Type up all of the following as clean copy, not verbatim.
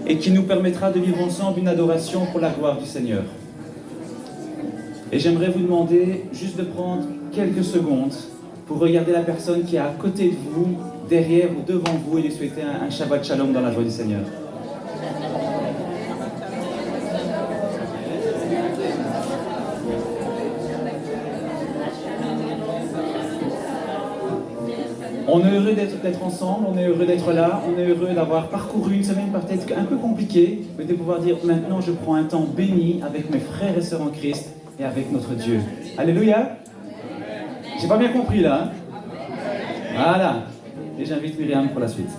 et qui nous permettra de vivre ensemble une adoration pour la gloire du Seigneur. Et j'aimerais vous demander juste de prendre quelques secondes pour regarder la personne qui est à côté de vous, derrière ou devant vous, et lui souhaiter un Shabbat Shalom dans la joie du Seigneur. On est heureux d'être ensemble, on est heureux d'être là, on est heureux d'avoir parcouru une semaine peut-être un peu compliquée, mais de pouvoir dire maintenant je prends un temps béni avec mes frères et sœurs en Christ et avec notre Dieu. Alléluia. J'ai pas bien compris là. Hein? Voilà. Et j'invite Myriam pour la suite.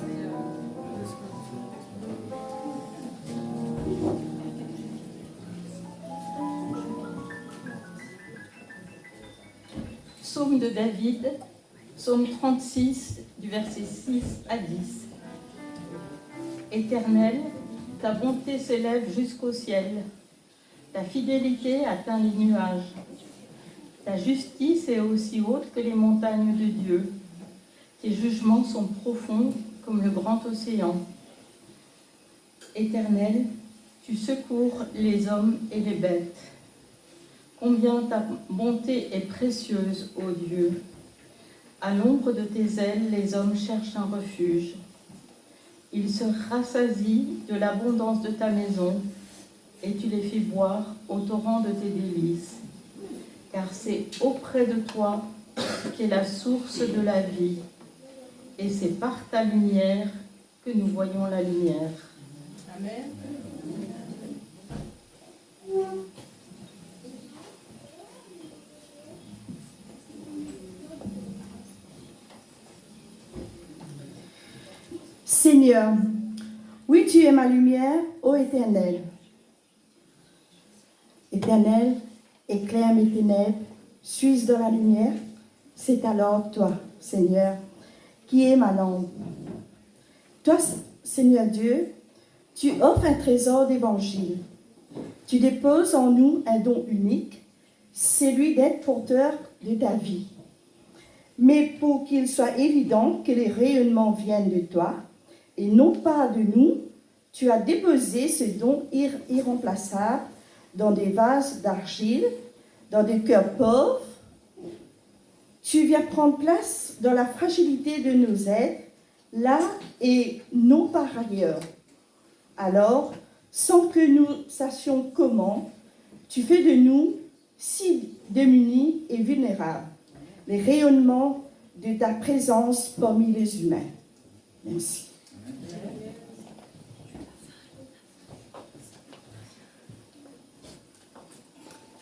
Psaume de David, psaume 36, du verset 6 à 10. Éternel, ta bonté s'élève jusqu'au ciel, ta fidélité atteint les nuages. Ta justice est aussi haute que les montagnes de Dieu. Tes jugements sont profonds comme le grand océan. Éternel, tu secours les hommes et les bêtes. Combien ta bonté est précieuse, ô Dieu. À l'ombre de tes ailes, les hommes cherchent un refuge. Ils se rassasient de l'abondance de ta maison et tu les fais boire au torrent de tes délices. Car c'est auprès de toi qu'est la source de la vie. Et c'est par ta lumière que nous voyons la lumière. Amen. Seigneur, oui, tu es ma lumière, ô Éternel. Éternel, éclaire mes ténèbres, suis dans la lumière. C'est alors toi, Seigneur, qui es ma lampe. Toi, Seigneur Dieu, tu offres un trésor d'évangile. Tu déposes en nous un don unique, celui d'être porteur de ta vie. Mais pour qu'il soit évident que les rayonnements viennent de toi, et non pas de nous, tu as déposé ce don irremplaçable dans des vases d'argile, dans des cœurs pauvres. Tu viens prendre place dans la fragilité de nos êtres, là et non par ailleurs. Alors, sans que nous sachions comment, tu fais de nous si démunis et vulnérables, les rayonnements de ta présence parmi les humains. Merci.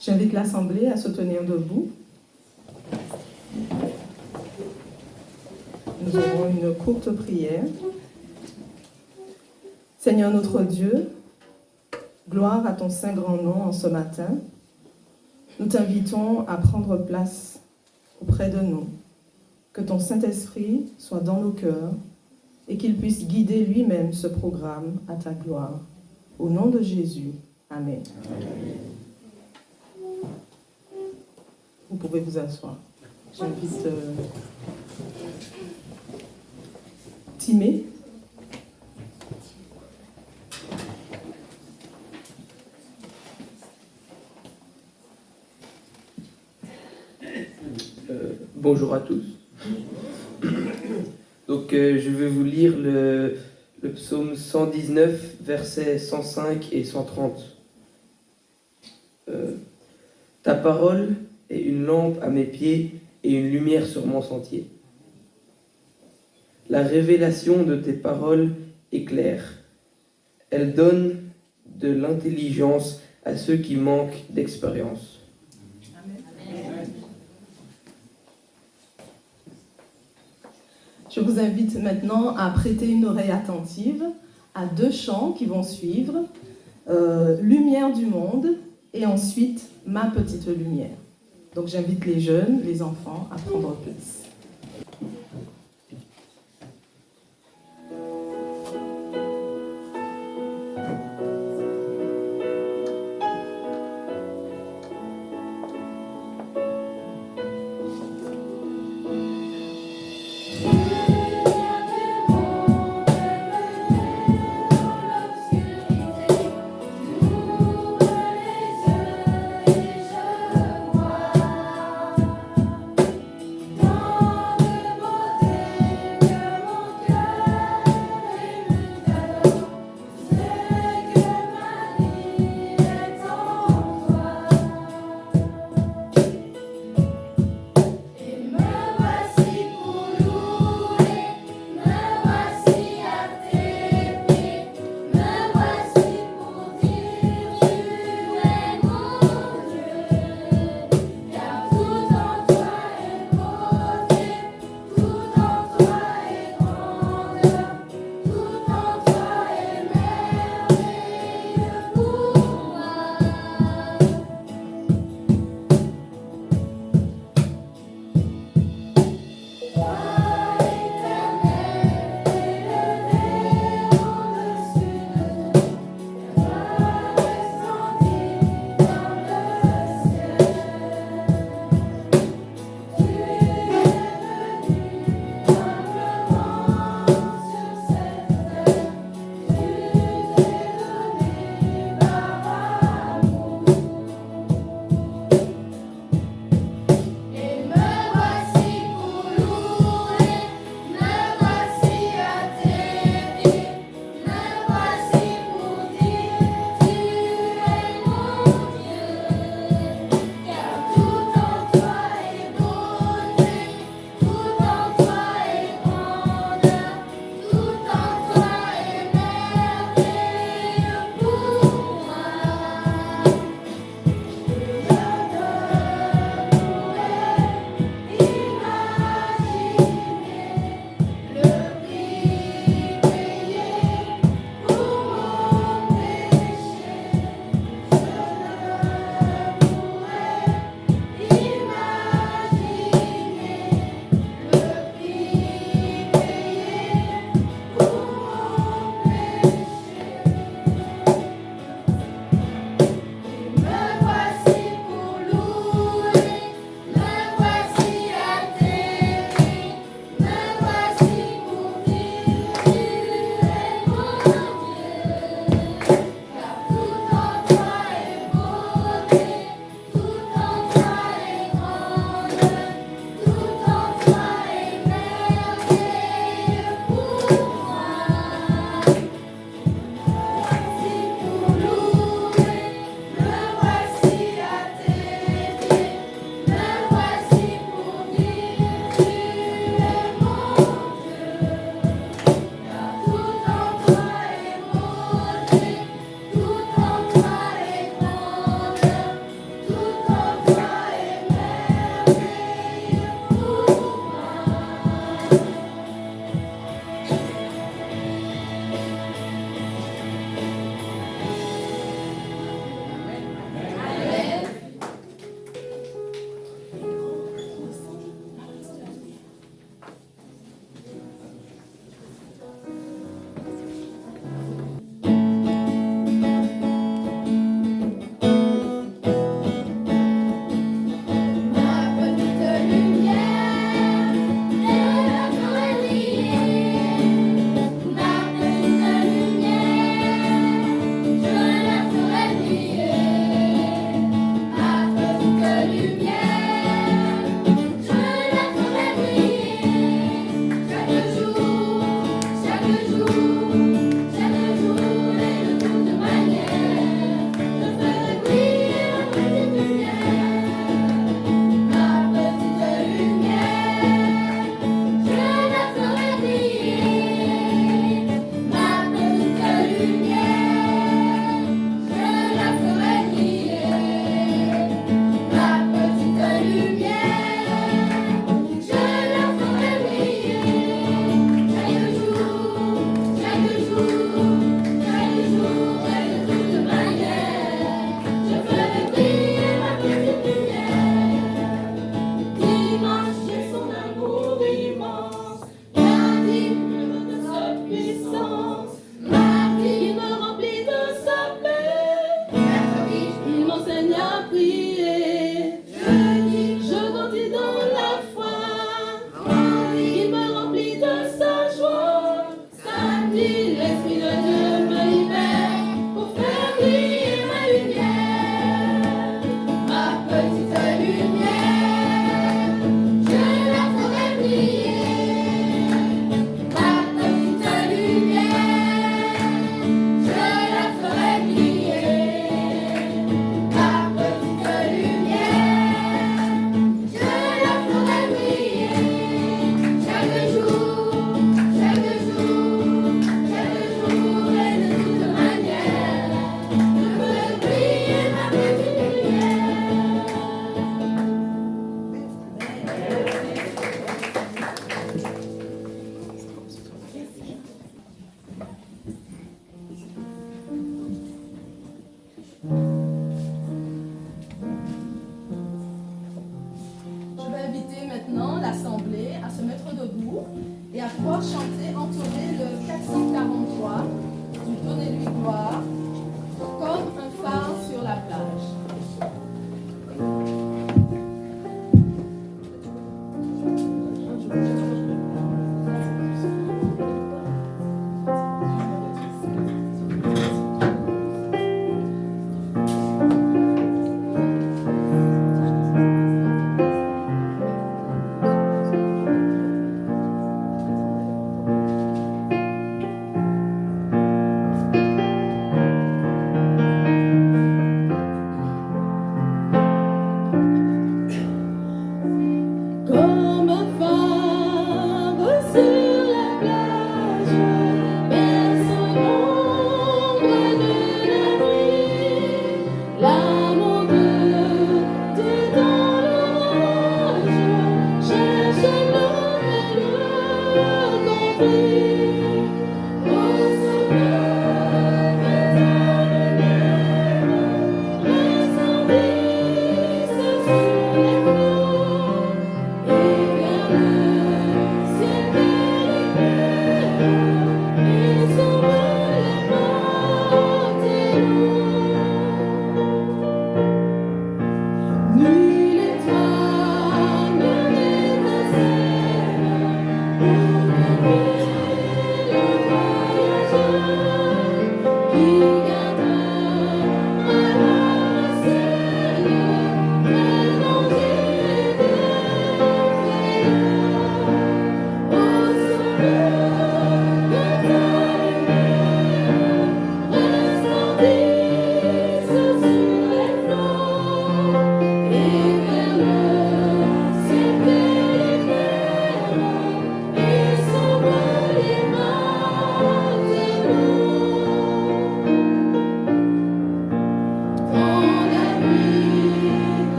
J'invite l'Assemblée à se tenir debout. Nous aurons une courte prière. Seigneur notre Dieu, gloire à ton saint grand nom en ce matin. Nous t'invitons à prendre place auprès de nous. Que ton Saint-Esprit soit dans nos cœurs et qu'il puisse guider lui-même ce programme à ta gloire. Au nom de Jésus. Amen. Amen. Vous pouvez vous asseoir. J'invite Timé. Bonjour à tous. Donc je vais vous lire le psaume 119, versets 105 et 130. Ta parole est une lampe à mes pieds et une lumière sur mon sentier. La révélation de tes paroles est claire. Elle donne de l'intelligence à ceux qui manquent d'expérience. Je vous invite maintenant à prêter une oreille attentive à deux chants qui vont suivre. Lumière du monde et ensuite Ma petite lumière. Donc j'invite les jeunes, les enfants à prendre place. Ciel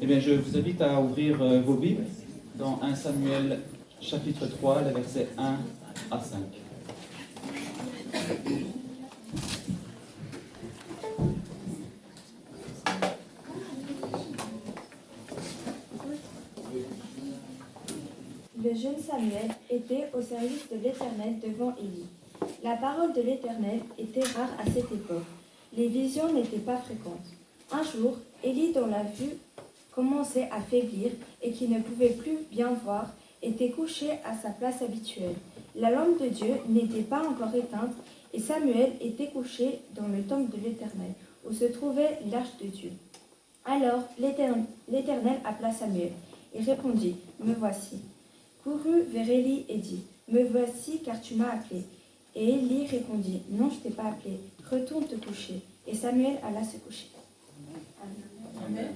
Eh bien, je vous invite à ouvrir vos Bibles dans 1 Samuel chapitre 3, les versets 1 à 5. Le jeune Samuel était au service de l'Éternel devant Élie. La parole de l'Éternel était rare à cette époque. Les visions n'étaient pas fréquentes. Un jour, Élie, dont la vue commençait à faiblir et qui ne pouvait plus bien voir, était couché à sa place habituelle. La lampe de Dieu n'était pas encore éteinte et Samuel était couché dans le temple de l'Éternel, où se trouvait l'arche de Dieu. Alors l'Éternel appela Samuel et répondit, « Me voici ». Courut vers Élie et dit, « Me voici car tu m'as appelé. » Et Élie répondit, « Non, je ne t'ai pas appelé, retourne te coucher. » Et Samuel alla se coucher. Amen.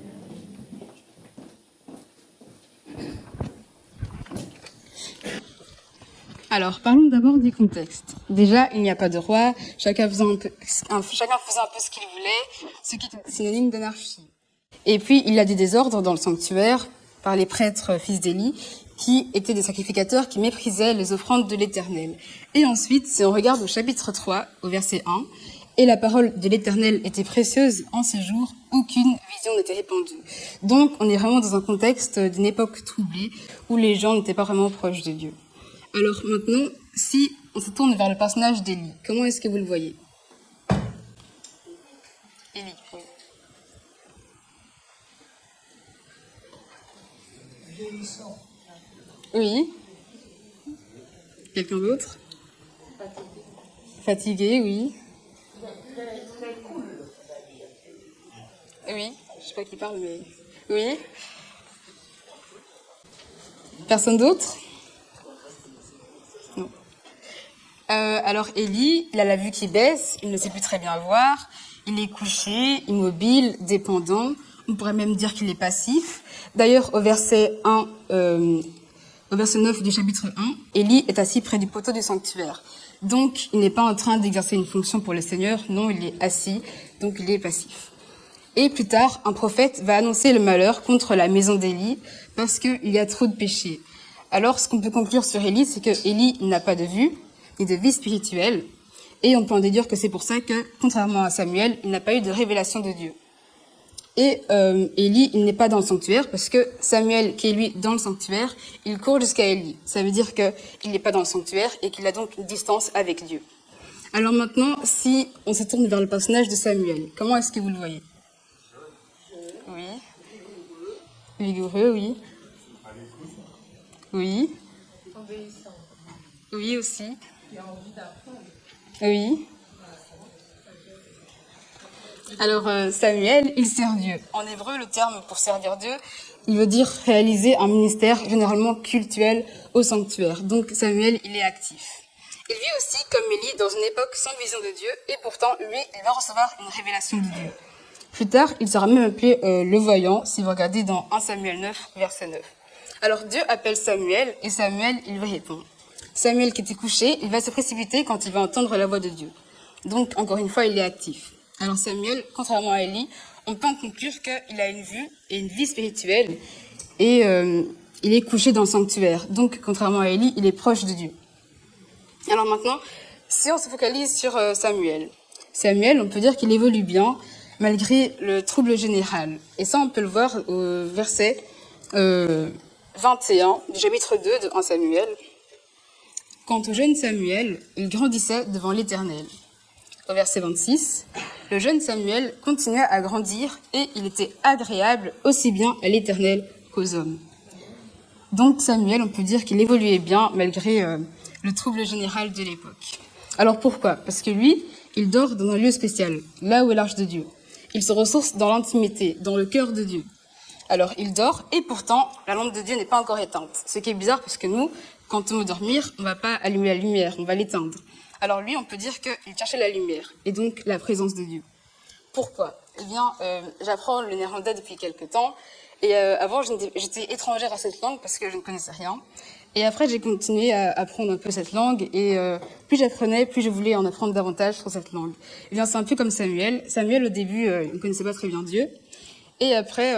Alors, parlons d'abord du contexte. Déjà, il n'y a pas de roi, chacun faisant un peu ce qu'il voulait, ce qui est synonyme d'anarchie. Et puis, il y a des désordres dans le sanctuaire par les prêtres fils d'Élie, qui étaient des sacrificateurs qui méprisaient les offrandes de l'Éternel. Et ensuite, si on regarde au chapitre 3, au verset 1, « Et la parole de l'Éternel était précieuse en ces jours, aucune vision n'était répandue. » Donc, on est vraiment dans un contexte d'une époque troublée, où les gens n'étaient pas vraiment proches de Dieu. Alors maintenant, si on se tourne vers le personnage d'Élie, comment est-ce que vous le voyez? Élie, oui. Oui. Quelqu'un d'autre? Fatigué, oui. Oui, je sais pas qui parle, mais... Oui. Personne d'autre? Non. Alors Élie, il a la vue qui baisse, il ne sait plus très bien voir, il est couché, immobile, dépendant, on pourrait même dire qu'il est passif. D'ailleurs, au verset 9 du chapitre 1, Élie est assis près du poteau du sanctuaire. Donc, il n'est pas en train d'exercer une fonction pour le Seigneur, non, il est assis, donc il est passif. Et plus tard, un prophète va annoncer le malheur contre la maison d'Élie parce qu'il y a trop de péchés. Alors, ce qu'on peut conclure sur Élie, c'est que Élie n'a pas de vue, ni de vie spirituelle, et on peut en déduire que c'est pour ça que, contrairement à Samuel, il n'a pas eu de révélation de Dieu. Et Élie, il n'est pas dans le sanctuaire parce que Samuel, qui est lui dans le sanctuaire, il court jusqu'à Élie. Ça veut dire qu'il n'est pas dans le sanctuaire et qu'il a donc une distance avec Dieu. Alors maintenant, si on se tourne vers le personnage de Samuel, comment est-ce que vous le voyez? Oui. Vigoureux, oui. Oui. Obéissant. Oui aussi. Qui a envie d'apprendre. Oui. Alors Samuel, il sert Dieu. En hébreu, le terme pour servir Dieu, il veut dire réaliser un ministère généralement cultuel au sanctuaire. Donc Samuel, il est actif. Il vit aussi, comme Élie, dans une époque sans vision de Dieu, et pourtant, lui, il va recevoir une révélation de Dieu. Plus tard, il sera même appelé le voyant, si vous regardez dans 1 Samuel 9, verset 9. Alors Dieu appelle Samuel, et Samuel, il va répondre. Samuel qui était couché, il va se précipiter quand il va entendre la voix de Dieu. Donc, encore une fois, il est actif. Alors Samuel, contrairement à Élie, on peut en conclure qu'il a une vue et une vie spirituelle et il est couché dans le sanctuaire. Donc, contrairement à Élie, il est proche de Dieu. Alors maintenant, si on se focalise sur Samuel, on peut dire qu'il évolue bien malgré le trouble général. Et ça, on peut le voir au verset 21 du chapitre 2 de 1 Samuel. Quant au jeune Samuel, il grandissait devant l'Éternel. Au verset 26, le jeune Samuel continuait à grandir et il était agréable aussi bien à l'Éternel qu'aux hommes. Donc Samuel, on peut dire qu'il évoluait bien malgré le trouble général de l'époque. Alors pourquoi? Parce que lui, il dort dans un lieu spécial, là où est l'arche de Dieu. Il se ressource dans l'intimité, dans le cœur de Dieu. Alors il dort et pourtant la lampe de Dieu n'est pas encore éteinte. Ce qui est bizarre parce que nous, quand on veut dormir, on ne va pas allumer la lumière, on va l'éteindre. Alors lui, on peut dire qu'il cherchait la lumière et donc la présence de Dieu. Pourquoi? Eh bien, j'apprends le néerlandais depuis quelques temps et avant j'étais étrangère à cette langue parce que je ne connaissais rien. Et après j'ai continué à apprendre un peu cette langue et plus j'apprenais, plus je voulais en apprendre davantage sur cette langue. Eh bien, c'est un peu comme Samuel. Samuel au début, il ne connaissait pas très bien Dieu et après,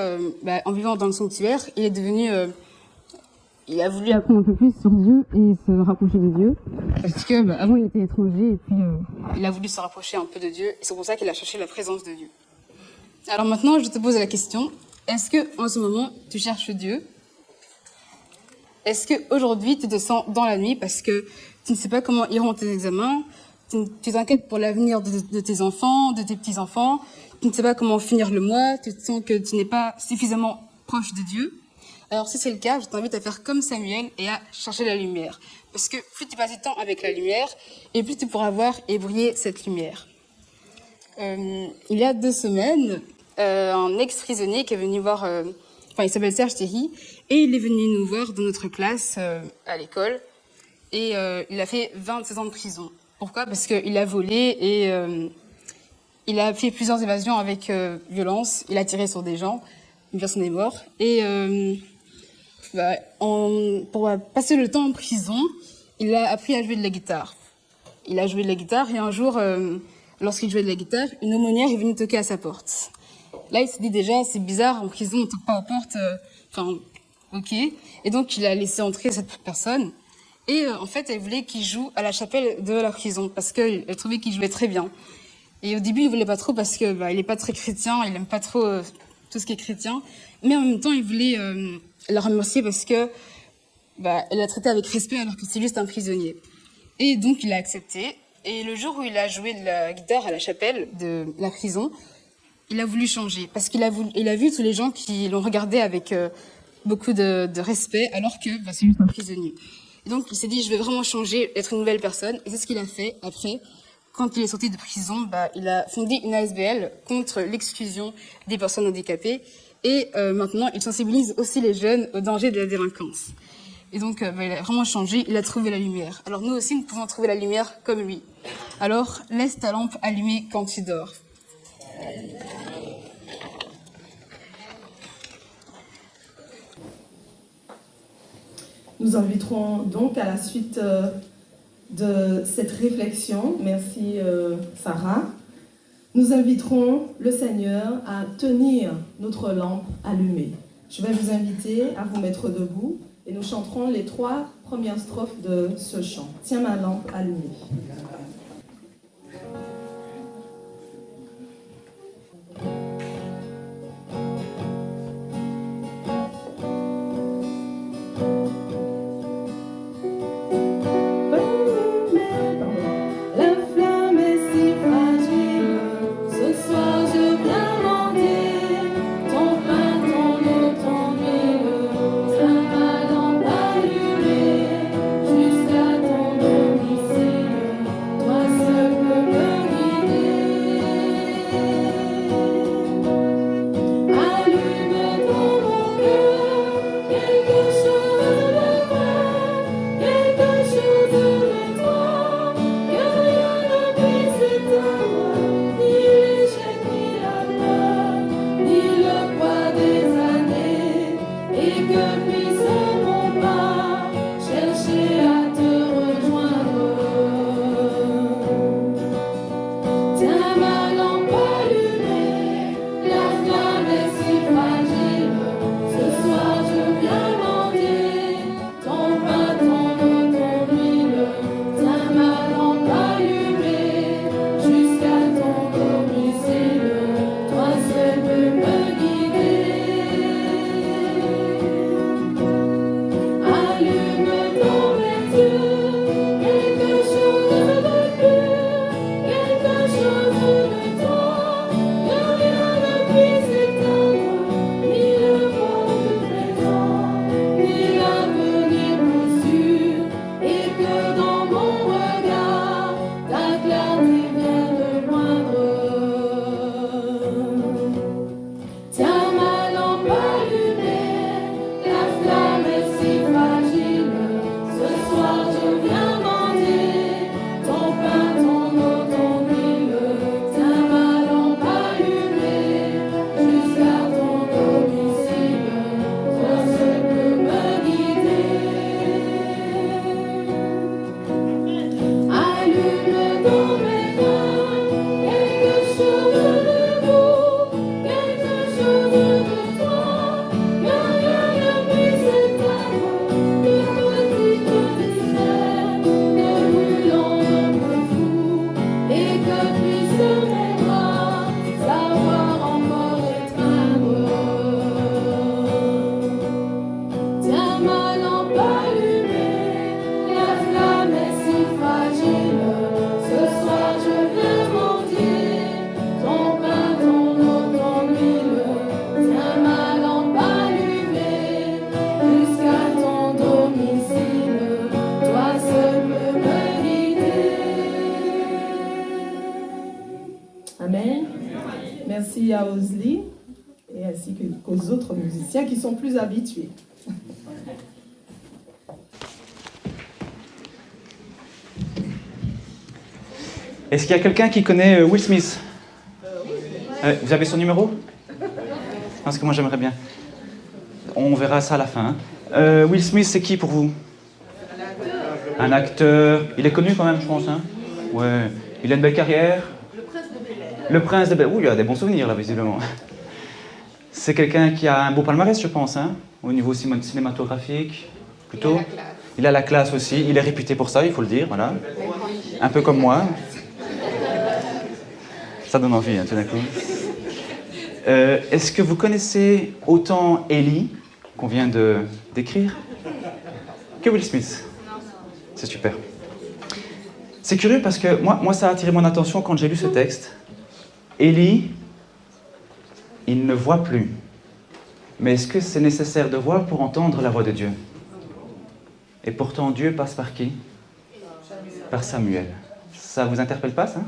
en vivant dans le sanctuaire, il est devenu il a voulu apprendre un peu plus sur Dieu et se rapprocher de Dieu. Parce que avant il était étranger et puis il a voulu se rapprocher un peu de Dieu. Et c'est pour ça qu'il a cherché la présence de Dieu. Alors maintenant, je te pose la question, est-ce que en ce moment tu cherches Dieu? Est-ce qu'aujourd'hui tu te sens dans la nuit parce que tu ne sais pas comment iront tes examens, tu t'inquiètes pour l'avenir de tes enfants, de tes petits-enfants, tu ne sais pas comment finir le mois, tu te sens que tu n'es pas suffisamment proche de Dieu? Alors si c'est le cas, je t'invite à faire comme Samuel et à chercher la lumière. Parce que plus tu passes du temps avec la lumière, et plus tu pourras voir et briller cette lumière. Il y a 2 semaines, un ex-prisonnier qui est venu voir, il s'appelle Serge Thierry, et il est venu nous voir dans notre classe à l'école, et il a fait 27 ans de prison. Pourquoi? Parce qu'il a volé et il a fait plusieurs évasions avec violence, il a tiré sur des gens, une personne est morte, et pour passer le temps en prison, il a appris à jouer de la guitare. Il a joué de la guitare et un jour, lorsqu'il jouait de la guitare, une aumônière est venue toquer à sa porte. Là, il s'est dit déjà, c'est bizarre, en prison, on ne toque pas aux portes, ok. Et donc, il a laissé entrer cette personne. Et en fait, elle voulait qu'il joue à la chapelle de la prison parce qu'elle trouvait qu'il jouait très bien. Et au début, il voulait pas trop parce que il est pas très chrétien, il aime pas trop tout ce qui est chrétien. Mais en même temps, il voulait la remercier parce que elle l'a traité avec respect alors que c'est juste un prisonnier. Et donc il a accepté. Et le jour où il a joué de la guitare à la chapelle de la prison, il a voulu changer parce qu'il a vu tous les gens qui l'ont regardé avec beaucoup de respect alors que c'est juste un prisonnier. Et donc il s'est dit je vais vraiment changer, être une nouvelle personne. Et c'est ce qu'il a fait après. Quand il est sorti de prison, il a fondé une ASBL contre l'exclusion des personnes handicapées. Et maintenant, il sensibilise aussi les jeunes au danger de la délinquance. Et donc, il a vraiment changé, il a trouvé la lumière. Alors nous aussi, nous pouvons trouver la lumière comme lui. Alors, laisse ta lampe allumée quand tu dors. Nous inviterons donc à la suite de cette réflexion, merci Sarah, nous inviterons le Seigneur à tenir notre lampe allumée. Je vais vous inviter à vous mettre debout et nous chanterons les 3 premières strophes de ce chant. Tiens ma lampe allumée. Jusqu'à ton domicile, toi Amen. Merci à Osli et ainsi qu'aux autres musiciens qui sont plus habitués. Est-ce qu'il y a quelqu'un qui connaît Will Smith? Vous avez son numéro? Parce que moi j'aimerais bien. On verra ça à la fin. Will Smith, c'est qui pour vous? Un acteur. Il est connu quand même, je pense. Hein? Ouais. Il a une belle carrière. Le Prince de Bel-Air. Ouh, il a des bons souvenirs là, visiblement. C'est quelqu'un qui a un beau palmarès, je pense, hein? Au niveau cinématographique. Plutôt. Il a la classe aussi. Il est réputé pour ça, il faut le dire. Voilà. Un peu comme moi. Ça donne envie, hein, tout d'un coup. Est-ce que vous connaissez autant Ellie, qu'on vient de décrire, que Will Smith? C'est super. C'est curieux parce que moi, ça a attiré mon attention quand j'ai lu ce texte. Ellie, il ne voit plus. Mais est-ce que c'est nécessaire de voir pour entendre la voix de Dieu? Et pourtant, Dieu passe par qui? Par Samuel. Ça vous interpelle pas, ça?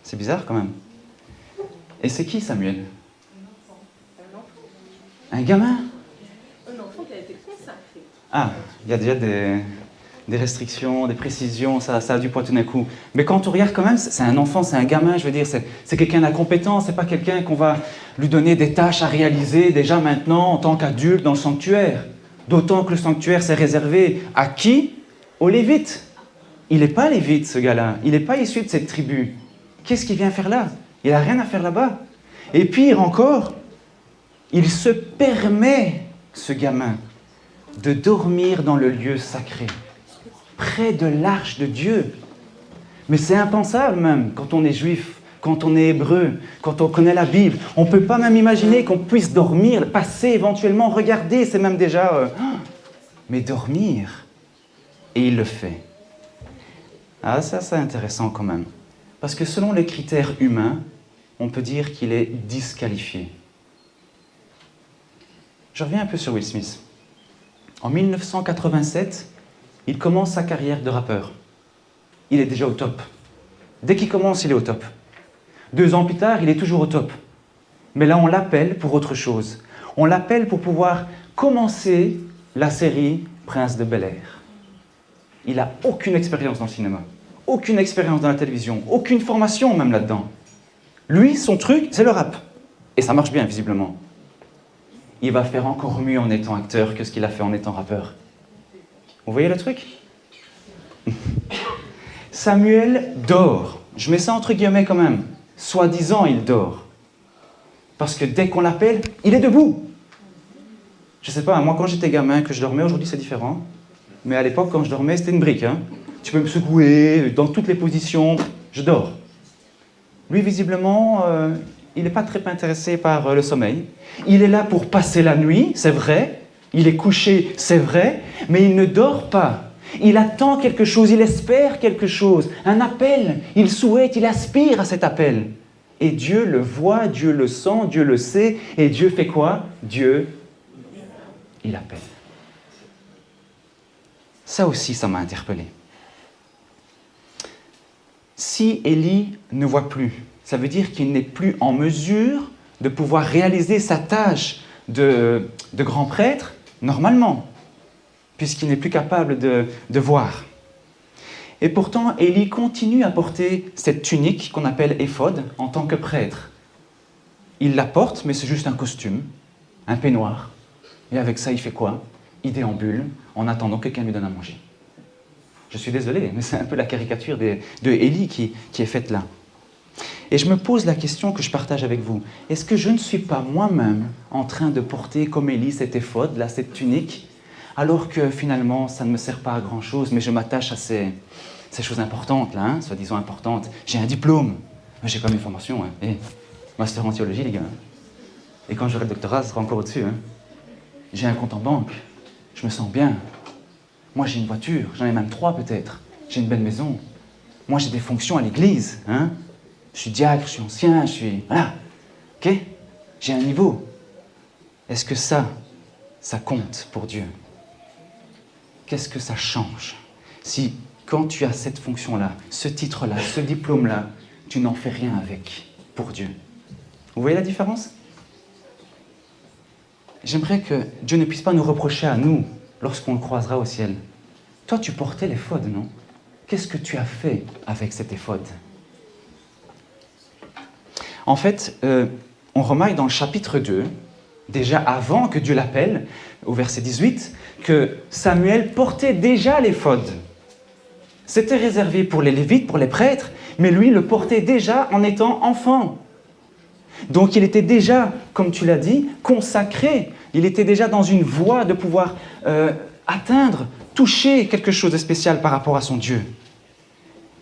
C'est bizarre quand même. Et c'est qui Samuel? Un gamin? Un enfant qui a été consacré. Ah, il y a déjà des restrictions, des précisions, ça a du poids tout d'un coup. Mais quand on regarde quand même, c'est un enfant, c'est un gamin, je veux dire, c'est quelqu'un d'incompétent, c'est pas quelqu'un qu'on va lui donner des tâches à réaliser déjà maintenant en tant qu'adulte dans le sanctuaire. D'autant que le sanctuaire s'est réservé à qui? Aux Lévites. Il n'est pas Lévite, ce gars-là. Il n'est pas issu de cette tribu. Qu'est-ce qu'il vient faire là? Il n'a rien à faire là-bas. Et pire encore, il se permet, ce gamin, de dormir dans le lieu sacré, près de l'arche de Dieu. Mais c'est impensable même, quand on est juif, quand on est hébreu, quand on connaît la Bible. On ne peut pas même imaginer qu'on puisse dormir, passer éventuellement, regarder, c'est même déjà... mais dormir. Et il le fait. Ah, ça c'est intéressant quand même. Parce que selon les critères humains, on peut dire qu'il est disqualifié. Je reviens un peu sur Will Smith. En 1987, il commence sa carrière de rappeur. Il est déjà au top. Dès qu'il commence, il est au top. 2 ans plus tard, il est toujours au top. Mais là, on l'appelle pour autre chose. On l'appelle pour pouvoir commencer la série Prince de Bel-Air. Il n'a aucune expérience dans le cinéma, aucune expérience dans la télévision, aucune formation même là-dedans. Lui, son truc, c'est le rap. Et ça marche bien, visiblement. Il va faire encore mieux en étant acteur que ce qu'il a fait en étant rappeur. Vous voyez le truc? Samuel dort. Je mets ça entre guillemets quand même. Soi-disant, il dort. Parce que dès qu'on l'appelle, il est debout. Je sais pas, moi quand j'étais gamin, que je dormais, aujourd'hui c'est différent. Mais à l'époque, quand je dormais, c'était une brique. Hein. Tu peux me secouer dans toutes les positions, je dors. Lui, visiblement, il n'est pas très intéressé par le sommeil. Il est là pour passer la nuit, c'est vrai. Il est couché, c'est vrai. Mais il ne dort pas. Il attend quelque chose, il espère quelque chose. Un appel, il souhaite, il aspire à cet appel. Et Dieu le voit, Dieu le sent, Dieu le sait. Et Dieu fait quoi? Dieu, il appelle. Ça aussi, ça m'a interpellé. Si Élie ne voit plus, ça veut dire qu'il n'est plus en mesure de pouvoir réaliser sa tâche de grand prêtre normalement, puisqu'il n'est plus capable de voir. Et pourtant, Élie continue à porter cette tunique qu'on appelle éphod en tant que prêtre. Il la porte, mais c'est juste un costume, un peignoir. Et avec ça, il fait quoi? Il déambule en attendant que quelqu'un lui donne à manger. Je suis désolé, mais c'est un peu la caricature de Élie qui est faite là. Et je me pose la question que je partage avec vous. Est-ce que je ne suis pas moi-même en train de porter comme Élie cet éphod, là, cette tunique, alors que finalement, ça ne me sert pas à grand-chose, mais je m'attache à ces choses importantes, là, hein, soi-disant importantes. J'ai un diplôme, mais j'ai pas mes formations. Hein, et master en théologie, les gars. Et quand j'aurai le doctorat, ce sera encore au-dessus. Hein. J'ai un compte en banque, je me sens bien. Moi, j'ai une voiture, j'en ai même 3 peut-être. J'ai une belle maison. Moi, j'ai des fonctions à l'église. Hein. Je suis diacre, je suis ancien, je suis... Voilà. Ok? J'ai un niveau. Est-ce que ça compte pour Dieu? Qu'est-ce que ça change si, quand tu as cette fonction-là, ce titre-là, ce diplôme-là, tu n'en fais rien avec? pour Dieu. Vous voyez la différence? J'aimerais que Dieu ne puisse pas nous reprocher à nous lorsqu'on le croisera au ciel. Toi, tu portais l'éphod, non? Qu'est-ce que tu as fait avec cet éphod? En fait, on remarque dans le chapitre 2, déjà avant que Dieu l'appelle, au verset 18, que Samuel portait déjà l'éphod. C'était réservé pour les Lévites, pour les prêtres, mais lui le portait déjà en étant enfant. Donc il était déjà, comme tu l'as dit, consacré. Il était déjà dans une voie de pouvoir atteindre, toucher quelque chose de spécial par rapport à son Dieu.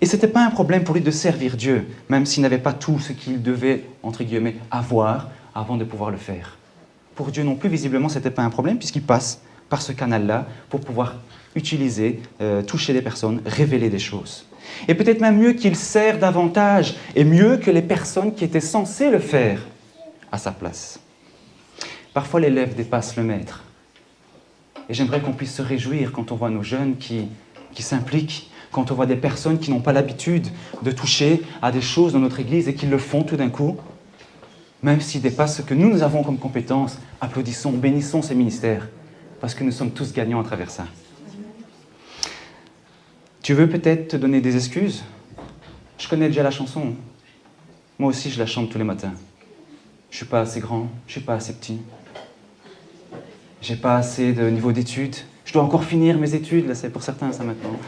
Et ce n'était pas un problème pour lui de servir Dieu, même s'il n'avait pas tout ce qu'il devait, entre guillemets, avoir avant de pouvoir le faire. Pour Dieu non plus, visiblement, ce n'était pas un problème, puisqu'il passe par ce canal-là pour pouvoir utiliser, toucher des personnes, révéler des choses. Et peut-être même mieux qu'il sert davantage, et mieux que les personnes qui étaient censées le faire à sa place. Parfois, l'élève dépasse le maître. Et j'aimerais qu'on puisse se réjouir quand on voit nos jeunes qui s'impliquent, quand on voit des personnes qui n'ont pas l'habitude de toucher à des choses dans notre Église et qui le font tout d'un coup, même s'ils dépassent ce que nous avons comme compétences. Applaudissons, bénissons ces ministères, parce que nous sommes tous gagnants à travers ça. Tu veux peut-être te donner des excuses? Je connais déjà la chanson. Moi aussi, je la chante tous les matins. Je ne suis pas assez grand, je ne suis pas assez petit. J'ai pas assez de niveau d'études. Je dois encore finir mes études, là, c'est pour certains ça maintenant.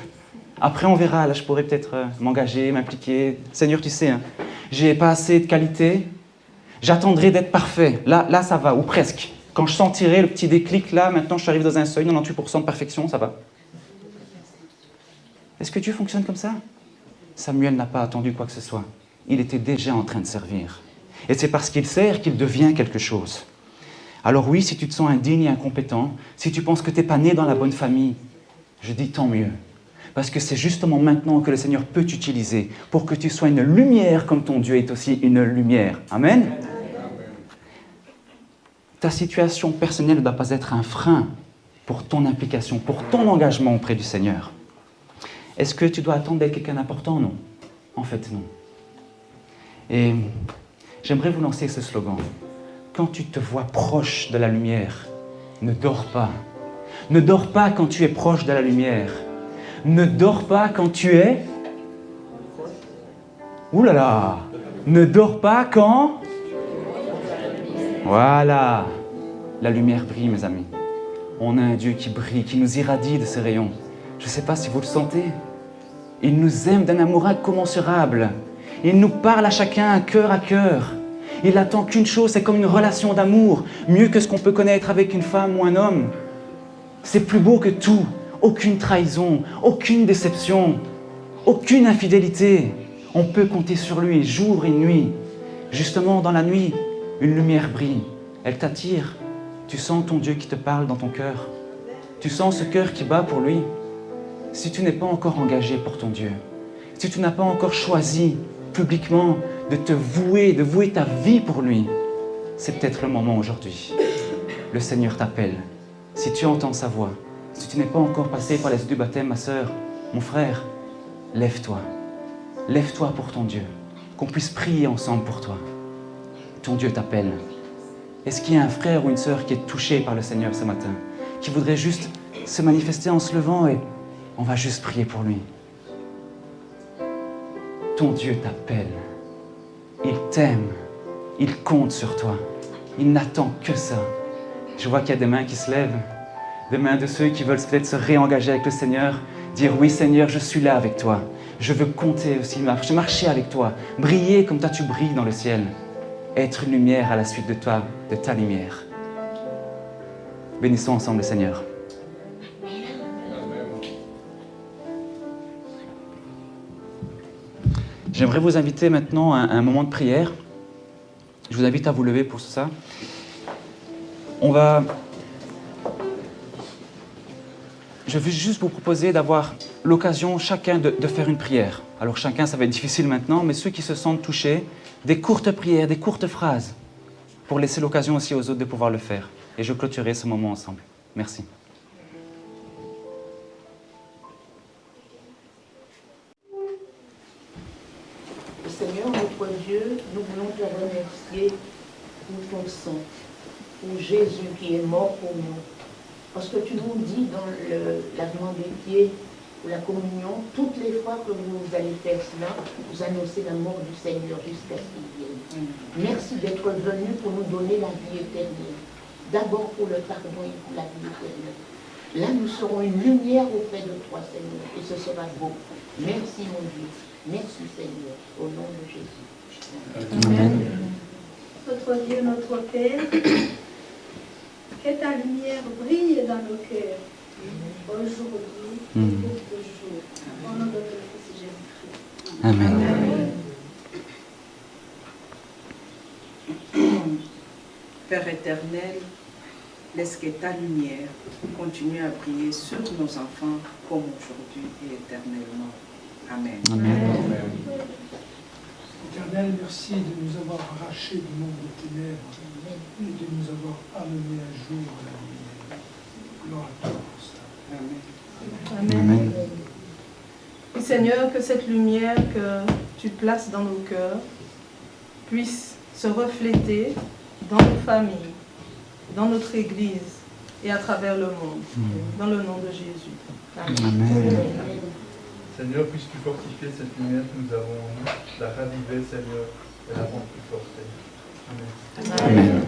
Après, on verra, là, je pourrais peut-être m'engager, m'impliquer. Seigneur, tu sais, hein, j'ai pas assez de qualité. J'attendrai d'être parfait. Là, ça va, ou presque. Quand je sentirai le petit déclic, là, maintenant, je arrive dans un seuil, 98% de perfection, ça va. Est-ce que Dieu fonctionne comme ça? Samuel n'a pas attendu quoi que ce soit. Il était déjà en train de servir. Et c'est parce qu'il sert qu'il devient quelque chose. Alors oui, si tu te sens indigne et incompétent, si tu penses que tu n'es pas né dans la bonne famille, je dis tant mieux. Parce que c'est justement maintenant que le Seigneur peut t'utiliser pour que tu sois une lumière comme ton Dieu est aussi une lumière. Amen. Ta situation personnelle ne doit pas être un frein pour ton implication, pour ton engagement auprès du Seigneur. Est-ce que tu dois attendre d'être quelqu'un d'important? Non. En fait, non. Et j'aimerais vous lancer ce slogan. Quand tu te vois proche de la lumière, ne dors pas. Ne dors pas quand tu es proche de la lumière. Ne dors pas quand tu es... Ouh là là! Ne dors pas quand... Voilà! La lumière brille, mes amis. On a un Dieu qui brille, qui nous irradie de ses rayons. Je ne sais pas si vous le sentez. Il nous aime d'un amour incommensurable. Il nous parle à chacun, cœur à cœur. Il attend qu'une chose, c'est comme une relation d'amour, mieux que ce qu'on peut connaître avec une femme ou un homme. C'est plus beau que tout. Aucune trahison, aucune déception, aucune infidélité. On peut compter sur lui jour et nuit. Justement, dans la nuit, une lumière brille. Elle t'attire. Tu sens ton Dieu qui te parle dans ton cœur. Tu sens ce cœur qui bat pour lui. Si tu n'es pas encore engagé pour ton Dieu, si tu n'as pas encore choisi publiquement de te vouer, de vouer ta vie pour lui, c'est peut-être le moment aujourd'hui. Le Seigneur t'appelle. Si tu entends sa voix, si tu n'es pas encore passé par les eaux du baptême, ma sœur, mon frère, lève-toi. Lève-toi pour ton Dieu. Qu'on puisse prier ensemble pour toi. Ton Dieu t'appelle. Est-ce qu'il y a un frère ou une sœur qui est touché par le Seigneur ce matin, qui voudrait juste se manifester en se levant et on va juste prier pour lui? Ton Dieu t'appelle. Il t'aime. Il compte sur toi. Il n'attend que ça. Je vois qu'il y a des mains qui se lèvent. Des mains de ceux qui veulent peut-être se réengager avec le Seigneur. Dire oui Seigneur, je suis là avec toi. Je veux compter aussi, marcher avec toi. Briller comme toi tu brilles dans le ciel. Être une lumière à la suite de toi, de ta lumière. Bénissons ensemble le Seigneur. J'aimerais vous inviter maintenant à un moment de prière. Je vous invite à vous lever pour ça. Je vais juste vous proposer d'avoir l'occasion chacun de faire une prière. Alors chacun, ça va être difficile maintenant, mais ceux qui se sentent touchés, des courtes prières, des courtes phrases, pour laisser l'occasion aussi aux autres de pouvoir le faire. Et je clôturerai ce moment ensemble. Merci. Seigneur, notre Dieu, nous voulons te remercier pour ton sang, pour Jésus qui est mort pour nous. Parce que tu nous dis dans le lavement des pieds ou la communion, toutes les fois que vous allez faire cela, vous annoncez la mort du Seigneur jusqu'à ce qu'il vienne. Merci d'être venu pour nous donner la vie éternelle. D'abord pour le pardon et pour la vie éternelle. Là, nous serons une lumière auprès de toi, Seigneur, et ce sera beau. Merci, mon Dieu. Merci, Seigneur, au nom de Jésus. Amen. Notre Dieu, notre Père, que ta lumière brille dans nos cœurs, aujourd'hui et pour toujours. Au nom de notre Fils Jésus-Christ. Amen. Père éternel, laisse que ta lumière continue à briller sur nos enfants comme aujourd'hui et éternellement. Amen. Amen. Éternel, merci de nous avoir arrachés du monde des ténèbres et de nous avoir amenés un jour à la lumière. Gloire à toi pour ça. Amen. Amen. Et Seigneur, que cette lumière que tu places dans nos cœurs puisse se refléter dans nos familles, dans notre Église et à travers le monde, dans le nom de Jésus. Amen. Seigneur, puisses-tu fortifier cette lumière que nous avons en nous, la raviver, Seigneur, et la rendre plus forte. Amen. Amen.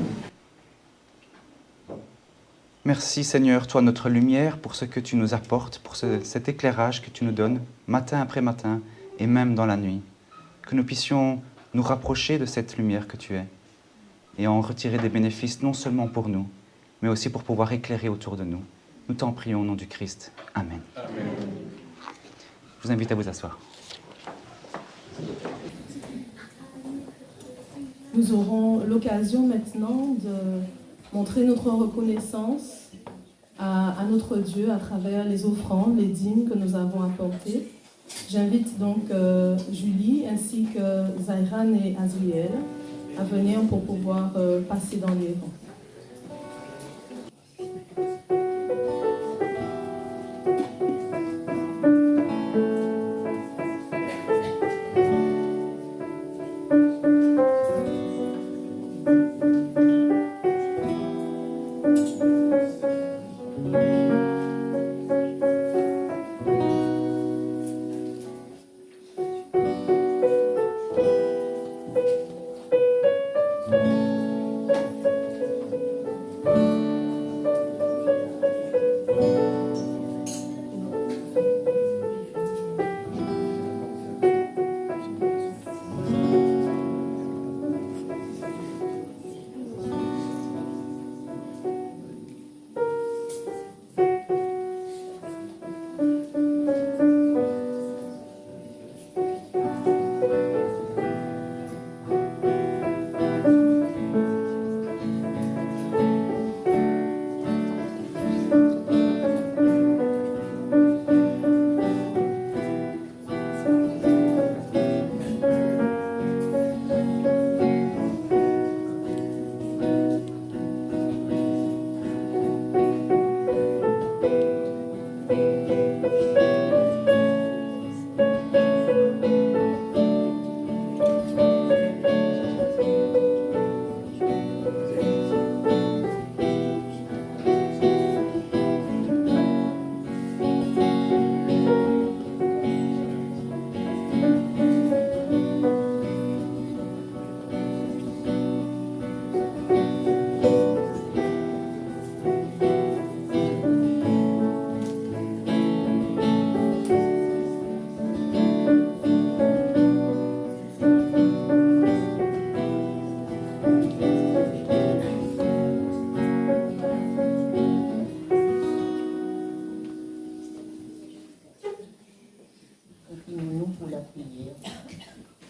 Merci Seigneur, toi notre lumière, pour ce que tu nous apportes, pour cet éclairage que tu nous donnes, matin après matin, et même dans la nuit. Que nous puissions nous rapprocher de cette lumière que tu es, et en retirer des bénéfices non seulement pour nous, mais aussi pour pouvoir éclairer autour de nous. Nous t'en prions au nom du Christ. Amen. Amen. Je vous invite à vous asseoir. Nous aurons l'occasion maintenant de montrer notre reconnaissance à notre Dieu à travers les offrandes, les dîmes que nous avons apportées. J'invite donc Julie ainsi que Zairan et Azriel à venir pour pouvoir passer dans les rangs.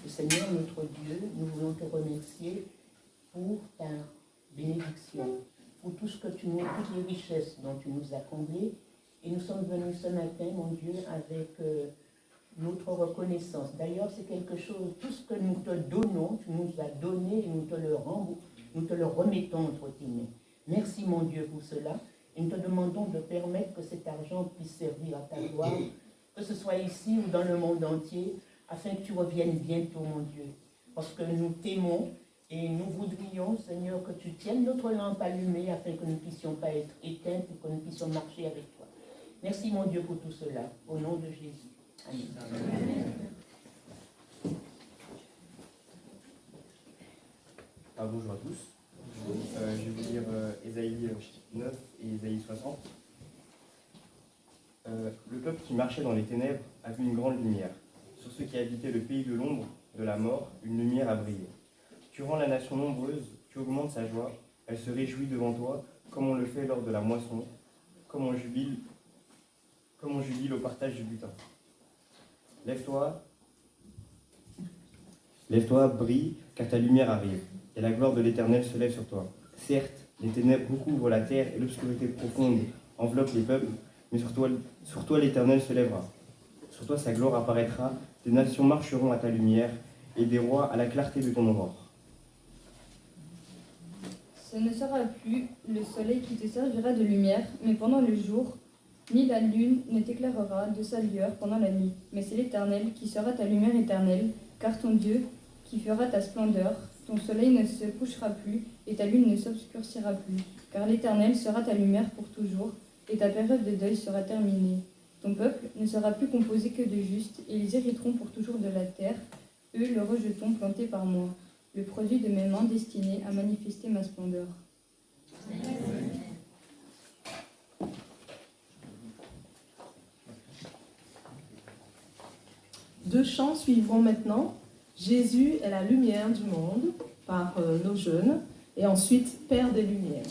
Seigneur notre Dieu, nous voulons te remercier pour ta bénédiction, pour tout ce que tu nous, toutes les richesses dont tu nous as comblées. Et nous sommes venus ce matin, mon Dieu, avec notre reconnaissance. D'ailleurs, c'est quelque chose, tout ce que nous te donnons, tu nous as donné et nous te le remettons entre tes mains. Merci, mon Dieu, pour cela. Et nous te demandons de permettre que cet argent puisse servir à ta gloire, que ce soit ici ou dans le monde entier, afin que tu reviennes bientôt, mon Dieu. Parce que nous t'aimons Et nous voudrions, Seigneur, que tu tiennes notre lampe allumée afin que nous ne puissions pas être éteints et que nous puissions marcher avec toi. Merci, mon Dieu, pour tout cela. Au nom de Jésus. Amen. Bonjour à tous. Je vais vous lire Ésaïe 9 et Ésaïe 60. Le peuple qui marchait dans les ténèbres a vu une grande lumière. Sur ceux qui habitaient le pays de l'ombre, de la mort, une lumière a brillé. Tu rends la nation nombreuse, tu augmentes sa joie, elle se réjouit devant toi, comme on le fait lors de la moisson, comme on jubile au partage du butin. Lève-toi, brille, car ta lumière arrive, et la gloire de l'Éternel se lève sur toi. Certes, les ténèbres recouvrent la terre et l'obscurité profonde enveloppe les peuples, mais sur toi l'Éternel se lèvera. Sur toi sa gloire apparaîtra, des nations marcheront à ta lumière, et des rois à la clarté de ton aurore. Ce ne sera plus le soleil qui te servira de lumière, mais pendant le jour, ni la lune ne t'éclairera de sa lueur pendant la nuit. Mais c'est l'Éternel qui sera ta lumière éternelle, car ton Dieu qui fera ta splendeur, ton soleil ne se couchera plus, et ta lune ne s'obscurcira plus. Car l'Éternel sera ta lumière pour toujours, et ta période de deuil sera terminée. Ton peuple ne sera plus composé que de justes, et ils hériteront pour toujours de la terre, eux le rejeton planté par moi, le produit de mes mains destiné à manifester ma splendeur. Deux chants suivront maintenant. Jésus est la lumière du monde par nos jeunes, et ensuite Père des Lumières.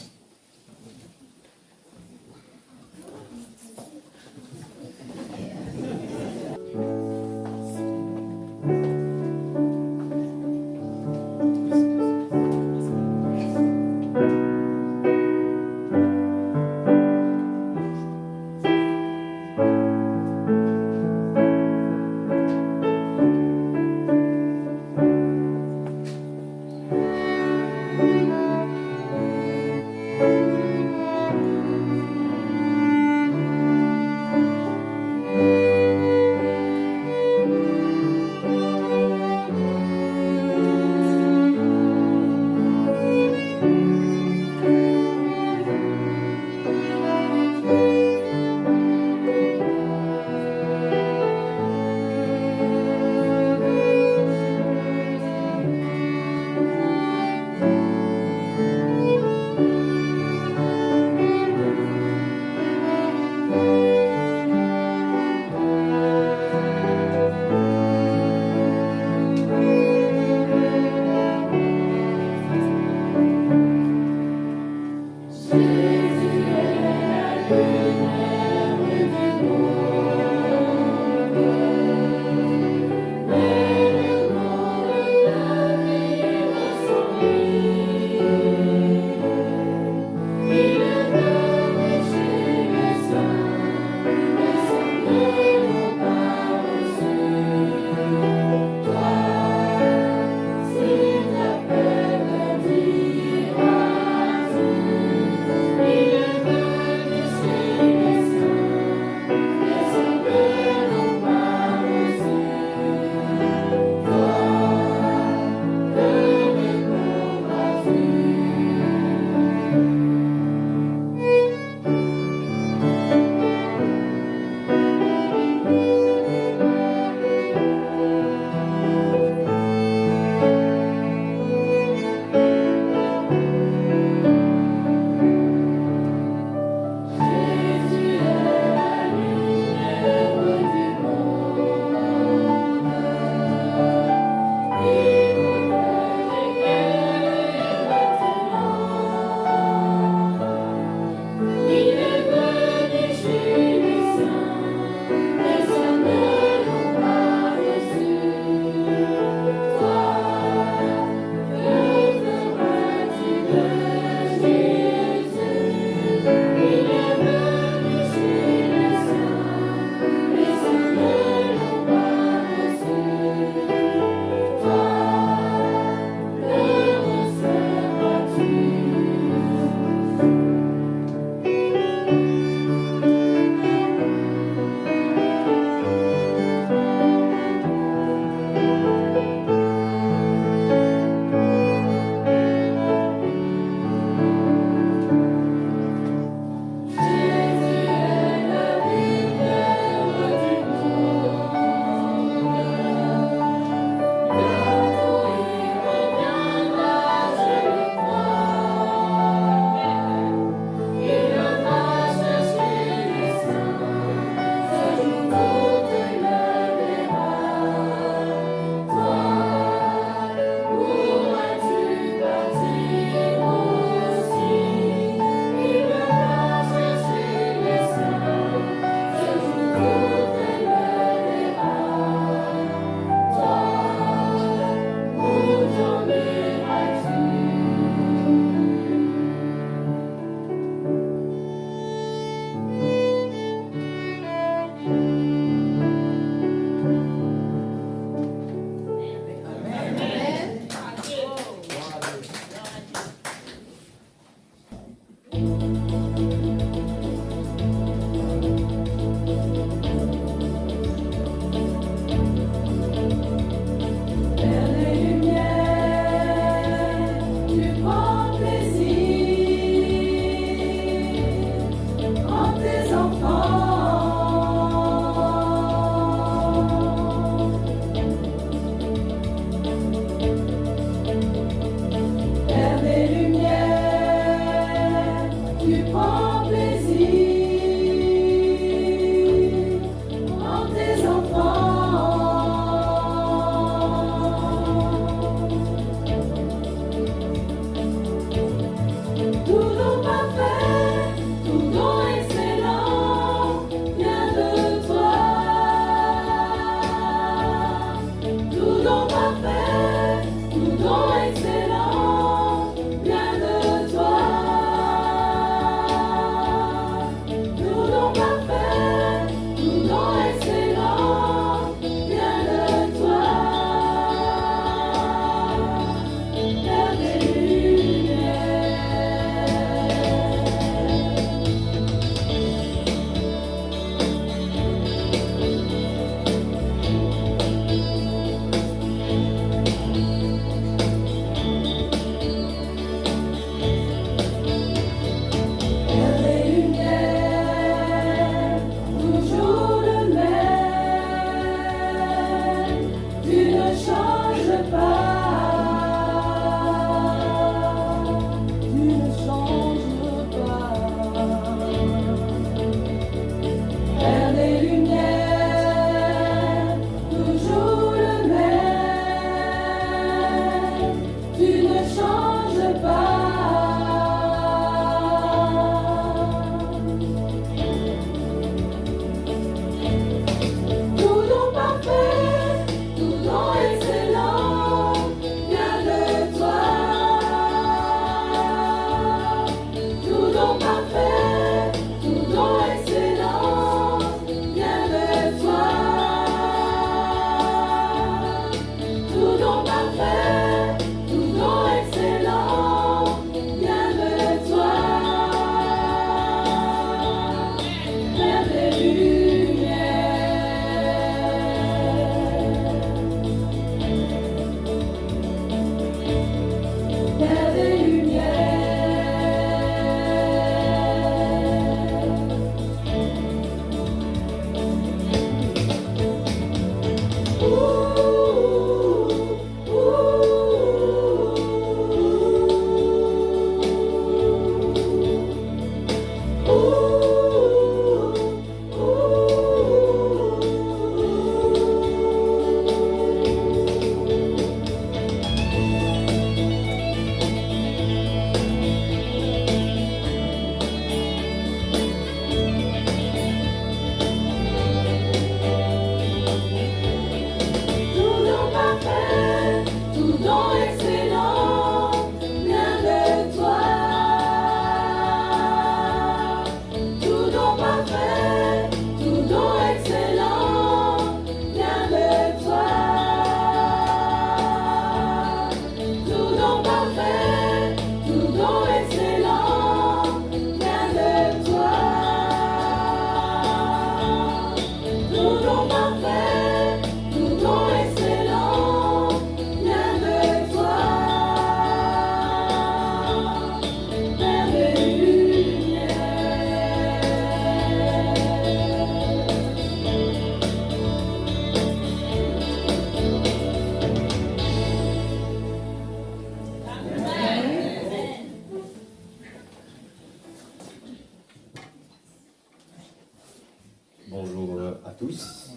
Bonjour à tous.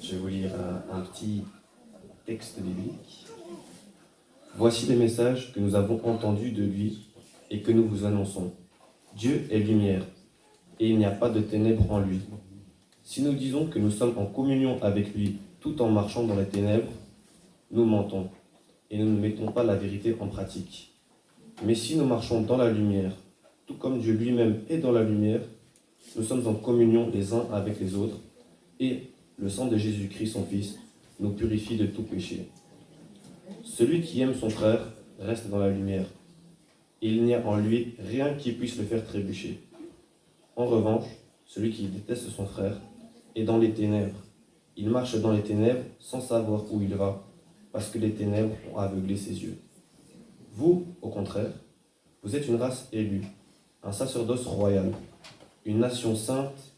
Je vais vous lire un petit texte biblique. Voici les messages que nous avons entendus de lui et que nous vous annonçons. Dieu est lumière et il n'y a pas de ténèbres en lui. Si nous disons que nous sommes en communion avec lui tout en marchant dans les ténèbres, nous mentons et nous ne mettons pas la vérité en pratique. Mais si nous marchons dans la lumière, tout comme Dieu lui-même est dans la lumière, nous sommes en communion les uns avec les autres, et le sang de Jésus-Christ, son Fils, nous purifie de tout péché. Celui qui aime son frère reste dans la lumière, et il n'y a en lui rien qui puisse le faire trébucher. En revanche, celui qui déteste son frère est dans les ténèbres. Il marche dans les ténèbres sans savoir où il va, parce que les ténèbres ont aveuglé ses yeux. Vous, au contraire, vous êtes une race élue, un sacerdoce royal, une nation sainte,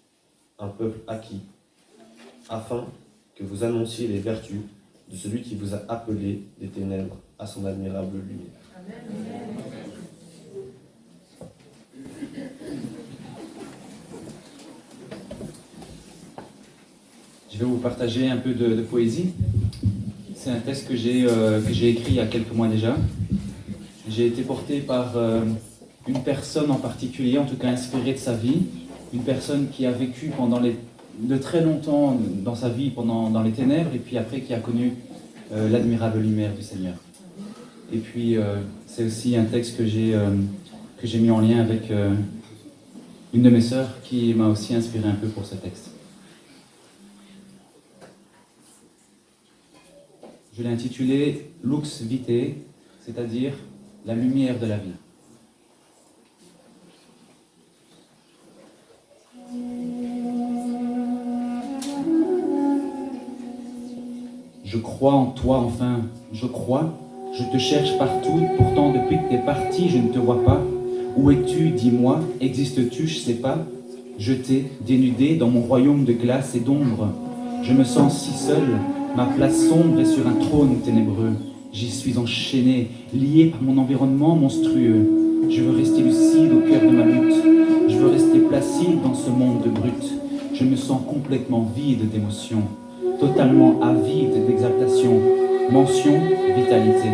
un peuple acquis, afin que vous annonciez les vertus de celui qui vous a appelé des ténèbres à son admirable lumière. Amen. Je vais vous partager un peu de poésie. C'est un texte que j'ai écrit il y a quelques mois déjà. J'ai été porté par une personne en particulier, en tout cas inspirée de sa vie, une personne qui a vécu de très longtemps dans sa vie dans les ténèbres, et puis après qui a connu l'admirable lumière du Seigneur. Et puis c'est aussi un texte que j'ai mis en lien avec une de mes sœurs qui m'a aussi inspiré un peu pour ce texte. Je l'ai intitulé Lux Vitae, c'est-à-dire la lumière de la vie. Je crois en toi enfin, je crois, je te cherche partout, pourtant depuis que t'es parti, je ne te vois pas. Où es-tu, dis-moi, existes-tu, je sais pas. Jeté, dénudé dans mon royaume de glace et d'ombre, je me sens si seul, ma place sombre est sur un trône ténébreux. J'y suis enchaîné, lié par mon environnement monstrueux. Je veux rester lucide au cœur de ma lutte. Je veux rester placide dans ce monde brut. Je me sens complètement vide d'émotion, totalement avide d'exaltation. Mention, vitalité.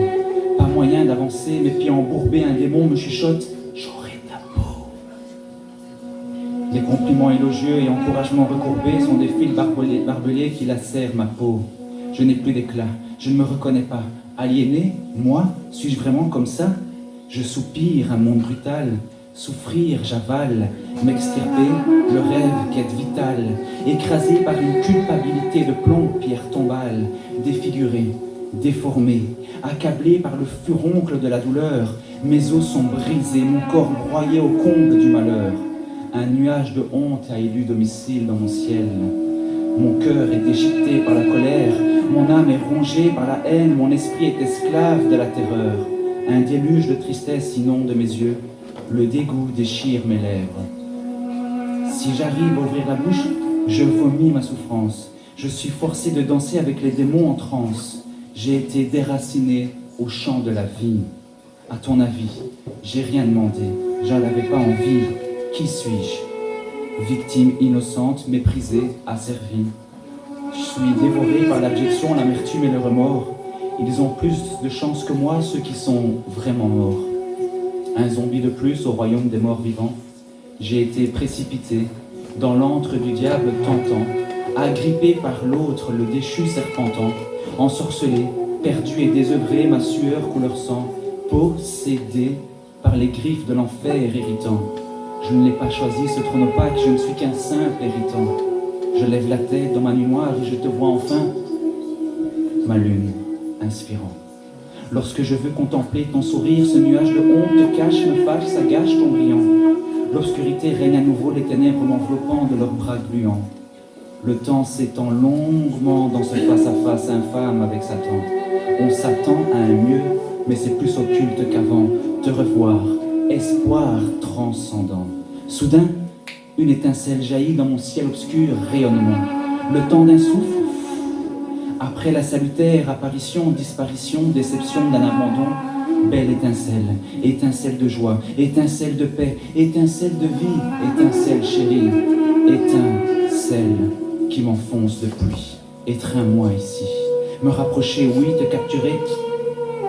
Pas moyen d'avancer, mes pieds embourbés, un démon me chuchote. J'aurai ta peau. Les compliments élogieux et encouragements recourbés sont des fils barbelés qui lacèrent ma peau. Je n'ai plus d'éclat, je ne me reconnais pas. Aliéné, moi, suis-je vraiment comme ça? Je soupire, un monde brutal. Souffrir, j'avale. M'extirper, le rêve quête vitale. Écrasé par une culpabilité de plomb, pierre tombale. Défiguré, déformé, accablé par le furoncle de la douleur. Mes os sont brisés, mon corps broyé au comble du malheur. Un nuage de honte a élu domicile dans mon ciel. Mon cœur est déchiqueté par la colère, mon âme est rongée par la haine, mon esprit est esclave de la terreur. Un déluge de tristesse inonde mes yeux, le dégoût déchire mes lèvres. Si j'arrive à ouvrir la bouche, je vomis ma souffrance. Je suis forcé de danser avec les démons en transe. J'ai été déraciné au champ de la vie. À ton avis, j'ai rien demandé, j'en avais pas envie. Qui suis-je? Victime innocente, méprisée, asservie. Je suis dévoré par l'abjection, l'amertume et le remords. Ils ont plus de chance que moi, ceux qui sont vraiment morts. Un zombie de plus au royaume des morts vivants. J'ai été précipité dans l'antre du diable tentant, agrippé par l'autre, le déchu serpentant, ensorcelé, perdu et désœuvré, ma sueur couleur sang, possédé par les griffes de l'enfer irritant. Je ne l'ai pas choisi, ce trône opaque, je ne suis qu'un simple héritant. Je lève la tête dans ma nuit noire et je te vois enfin, ma lune, inspirant. Lorsque je veux contempler ton sourire, ce nuage de honte te cache, me fâche, ça gâche ton brillant. L'obscurité règne à nouveau, les ténèbres m'enveloppant de leurs bras gluants. Le temps s'étend longuement dans ce face-à-face infâme avec Satan. On s'attend à un mieux, mais c'est plus occulte qu'avant. Te revoir, espoir transcendant. Soudain, une étincelle jaillit dans mon ciel obscur, rayonnement. Le temps d'un souffle, après la salutaire apparition, disparition, déception d'un abandon, belle étincelle, étincelle de joie, étincelle de paix, étincelle de vie, étincelle chérie, étincelle qui m'enfonce de pluie. Étreins-moi ici, me rapprocher, oui, te capturer.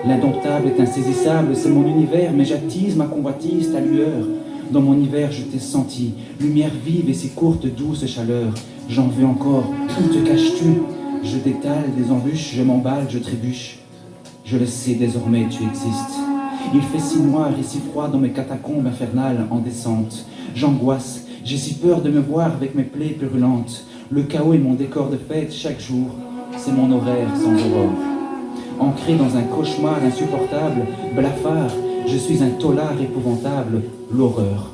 L'indomptable est insaisissable, c'est mon univers, mais j'attise ma convoitise, ta lueur. Dans mon hiver, je t'ai senti, lumière vive et si courte, douce chaleur. J'en veux encore, où te caches-tu? Je détale des embûches, je m'emballe, je trébuche. Je le sais, désormais tu existes. Il fait si noir et si froid dans mes catacombes infernales en descente. J'angoisse, j'ai si peur de me voir avec mes plaies purulentes. Le chaos est mon décor de fête chaque jour, c'est mon horaire sans aurore. Ancré dans un cauchemar insupportable, blafard, je suis un taulard épouvantable, l'horreur.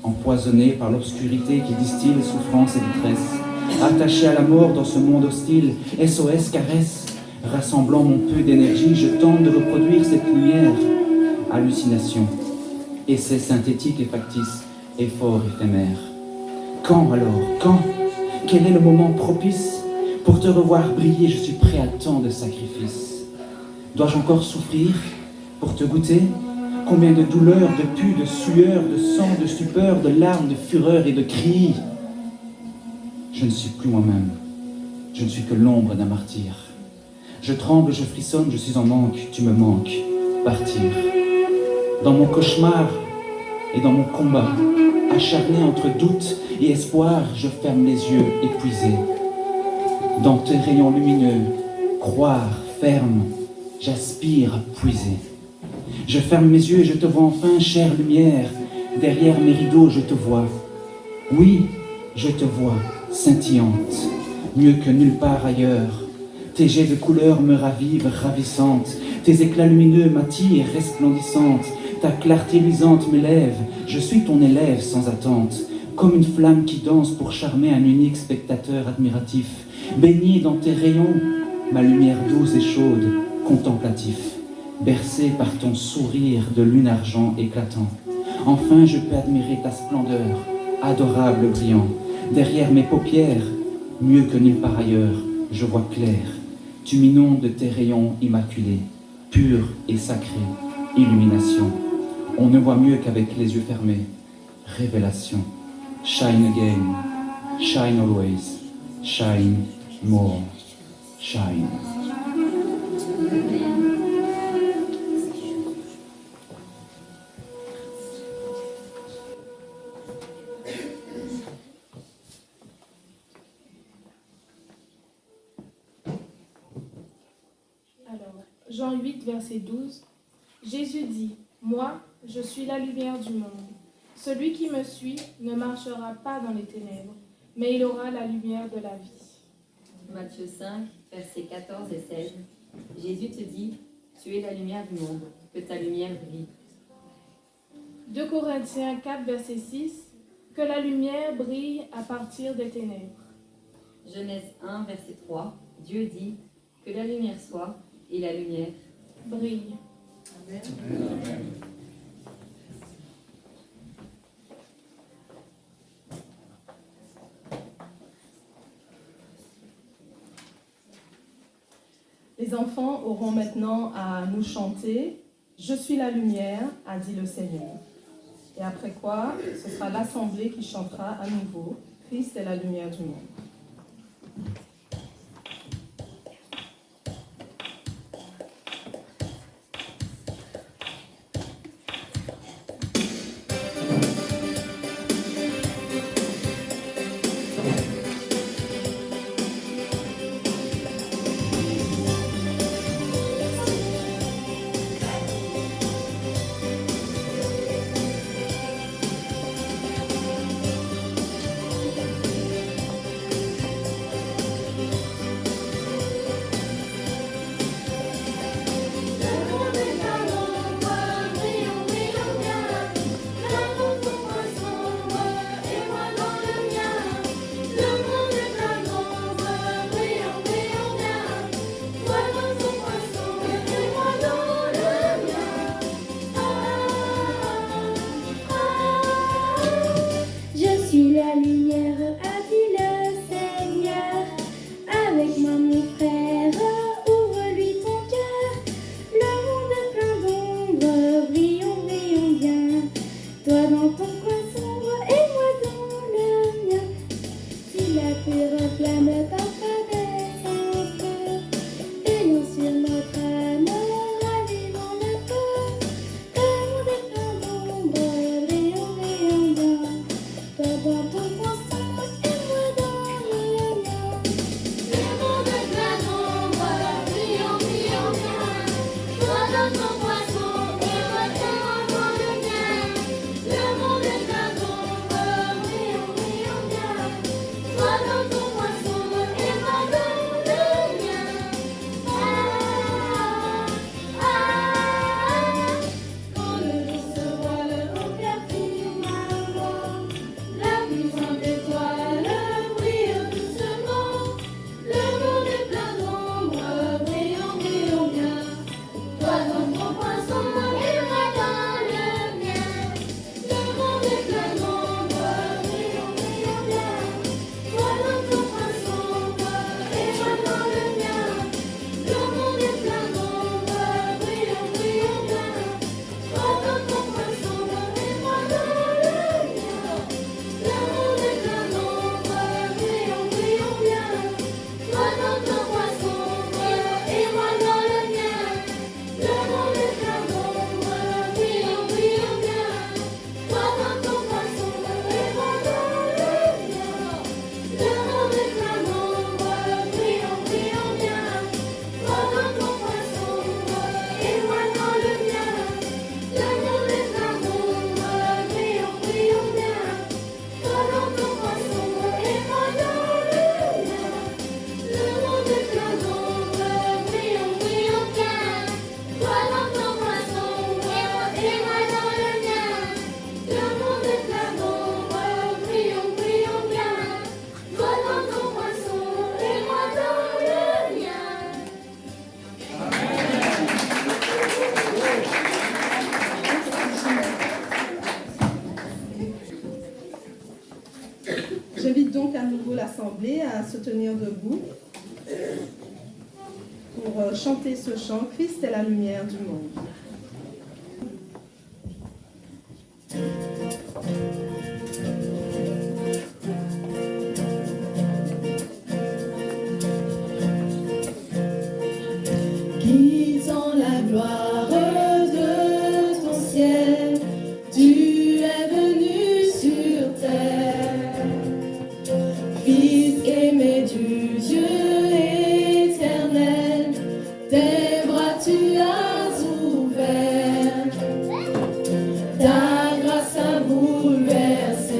Empoisonné par l'obscurité qui distille souffrance et détresse. Attaché à la mort dans ce monde hostile, SOS caresse. Rassemblant mon peu d'énergie, je tente de reproduire cette lumière. hallucination, essai synthétique et factice, effort éphémère. Quand alors? Quand? Quel est le moment propice? Pour te revoir briller, je suis prêt à tant de sacrifices. Dois-je encore souffrir pour te goûter? Combien de douleurs, de pus, de sueur, de sang, de stupeur, de larmes, de fureur et de cris? Je ne suis plus moi-même. Je ne suis que l'ombre d'un martyr. Je tremble, je frissonne, je suis en manque, tu me manques. Partir. Dans mon cauchemar et dans mon combat, acharné entre doute et espoir, je ferme les yeux, épuisé. Dans tes rayons lumineux, croire, ferme, j'aspire à puiser. Je ferme mes yeux et je te vois enfin, chère lumière. Derrière mes rideaux, je te vois. Oui, je te vois, scintillante, mieux que nulle part ailleurs. Tes jets de couleurs me ravivent, ravissante. Tes éclats lumineux m'attirent, resplendissante. Ta clarté luisante m'élève. Je suis ton élève sans attente. Comme une flamme qui danse pour charmer un unique spectateur admiratif. Baigné dans tes rayons, ma lumière douce et chaude, contemplatif. Bercé par ton sourire de lune argent éclatant. Enfin je peux admirer ta splendeur, adorable brillant. Derrière mes paupières, mieux que nulle part ailleurs, je vois clair. Tu m'inondes de tes rayons immaculés, purs et sacrés, illumination. On ne voit mieux qu'avec les yeux fermés. Révélation. Shine again, shine always, shine more, shine. Alors, Jean 8, verset 12, Jésus dit, « Moi, je suis la lumière du monde. Celui qui me suit ne marchera pas dans les ténèbres, mais il aura la lumière de la vie. » Matthieu 5, versets 14 et 16, Jésus te dit, « Tu es la lumière du monde, que ta lumière brille. » 2 Corinthiens 4, verset 6, « Que la lumière brille à partir des ténèbres. » Genèse 1, verset 3, Dieu dit, « Que la lumière soit, et la lumière brille. » Amen. Amen. Les enfants auront maintenant à nous chanter « Je suis la lumière, a dit le Seigneur ». Et après quoi, ce sera l'Assemblée qui chantera à nouveau « Christ est la lumière du monde ». J'invite donc à nouveau l'Assemblée à se tenir debout pour chanter ce chant « Christ est la lumière du monde ». Quittant la gloire de ton ciel, tu es venu sur terre. Fils aimé du Dieu éternel, tes bras tu as ouverts. Ta grâce a bouleversé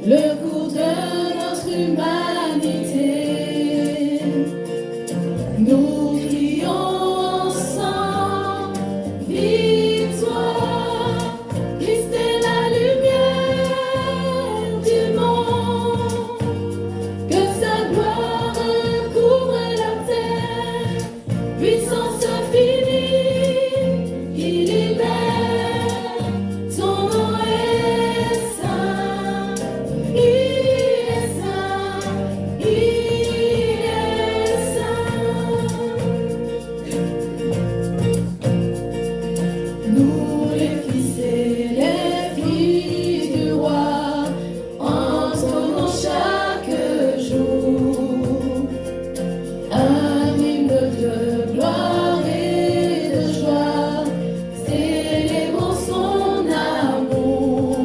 le cours de notre humanité. Nous crions ensemble, victoire, Christ est la lumière du monde, que sa gloire couvre la terre, puissance infinie, il libère, son nom est saint, il est saint, il est saint. Nous les fils et les filles du roi, entonnons chaque jour un hymne de gloire et de joie, célébrons son amour.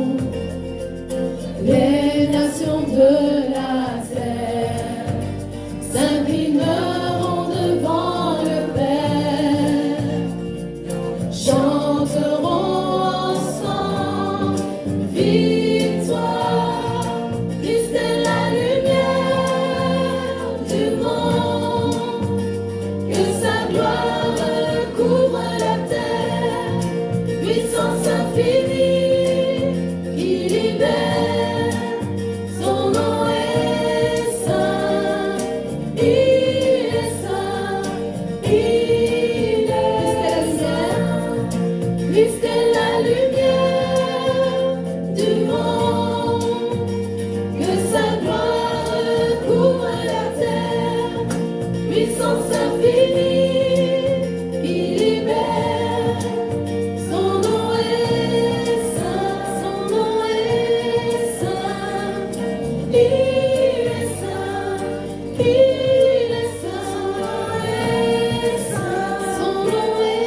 Les nations de la terre s'inclineront devant le Père. Chanterons ensemble, victoire, Christ est la lumière du monde, que sa gloire couvre la terre, puissance infinie, il libère, son nom est saint, il est saint, il est saint. Christ est la lumière du monde, que sa gloire couvre la terre, puissance infinie, il libère, son nom est saint, son nom est saint, il est saint, il est saint, son nom est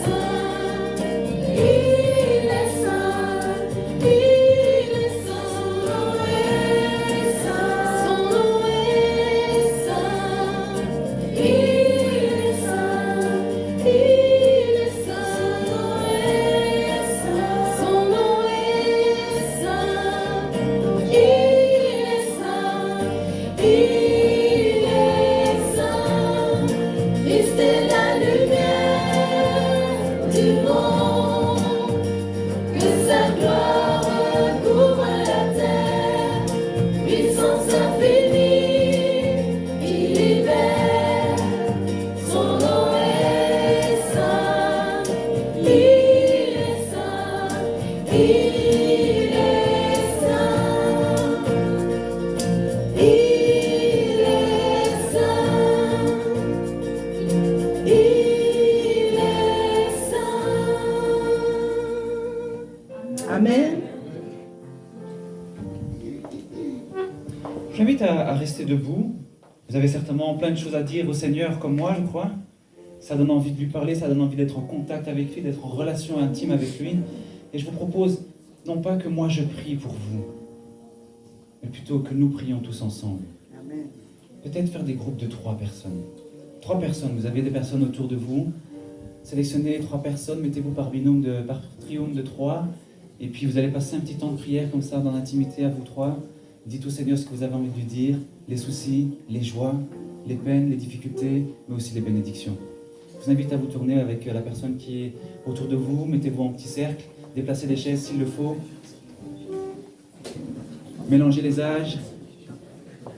saint. Il est saint, il est saint, son nom est saint, il est saint, il est saint, son nom est saint, il est saint, il est saint. Christ est la lumière du monde, que sa gloire couvre la terre, puissance infinie, il libère, son nom est saint, il est saint, il est saint, il est saint, il est saint. Amen. Je vous invite à rester debout. Vous avez certainement plein de choses à dire au Seigneur comme moi, je crois. Ça donne envie de lui parler, ça donne envie d'être en contact avec lui, d'être en relation intime avec lui. Et je vous propose, non pas que moi je prie pour vous, mais plutôt que nous prions tous ensemble. Peut-être faire des groupes de 3 personnes. 3 personnes, vous avez des personnes autour de vous. Sélectionnez 3 personnes, mettez-vous par triangle de 3. Et puis vous allez passer un petit temps de prière comme ça, dans l'intimité à vous 3. Dites au Seigneur ce que vous avez envie de lui dire, les soucis, les joies, les peines, les difficultés, mais aussi les bénédictions. Je vous invite à vous tourner avec la personne qui est autour de vous, mettez-vous en petit cercle, déplacez les chaises s'il le faut. Mélangez les âges,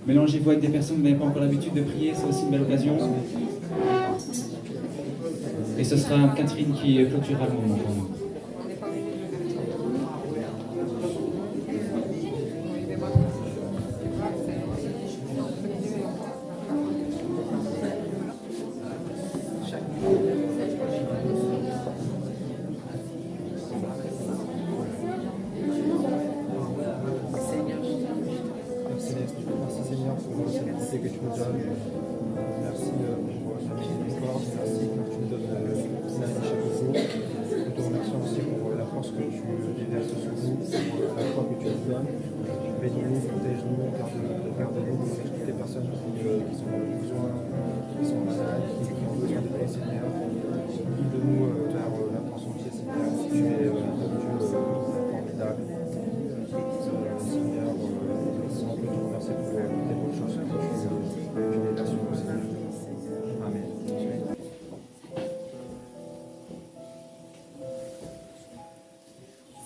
mélangez-vous avec des personnes que vous n'avez pas encore l'habitude de prier, c'est aussi une belle occasion. Et ce sera Catherine qui clôturera le moment pour nous. Merci pour ce miséricorde, merci que tu nous donnes la vie chaque jour. Nous te remercions aussi pour la force que tu déverses sur nous, pour la foi que tu nous donnes. Bénis-nous, protège-nous, garde-nous de toutes les personnes qui sont dans le besoin, qui sont malades, qui ont besoin de toi, Seigneur. Guide-nous vers la France entière, Seigneur. Tu es notre Dieu formidable. Seigneur, on peut te remercier pour les bonnes choses que tu déverses sur nous, Seigneur. Amen.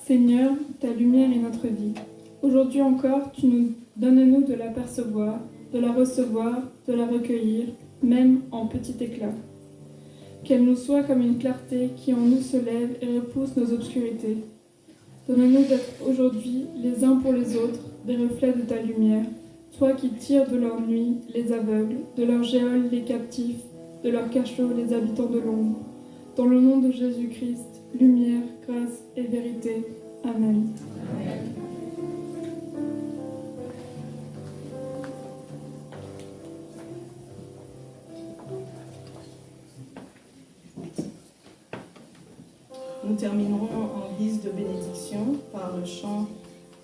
Seigneur, ta lumière est notre vie. Aujourd'hui encore, tu nous donnes-nous de l'apercevoir, de la recevoir, de la recueillir, même en petit éclat. Qu'elle nous soit comme une clarté qui en nous se lève et repousse nos obscurités. Donne-nous d'être aujourd'hui, les uns pour les autres, des reflets de ta lumière, toi qui tires de leur nuit les aveugles, de leur géole les captifs, de leur cachot les habitants de l'ombre. Dans le nom de Jésus-Christ, lumière, grâce et vérité. Amen. Amen. Nous terminerons en guise de bénédiction par le chant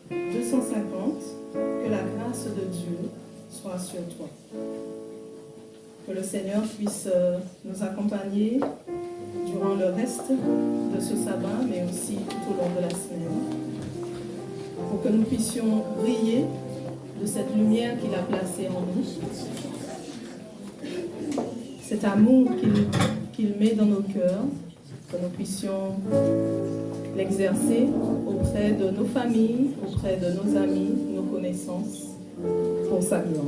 250, que la grâce de Dieu soit sur toi. Que le Seigneur puisse nous accompagner durant le reste de ce sabbat, mais aussi tout au long de la semaine, pour que nous puissions briller de cette lumière qu'il a placée en nous, cet amour qu'il met dans nos cœurs, que nous puissions l'exercer auprès de nos familles, auprès de nos amis, nos connaissances, pour sa gloire.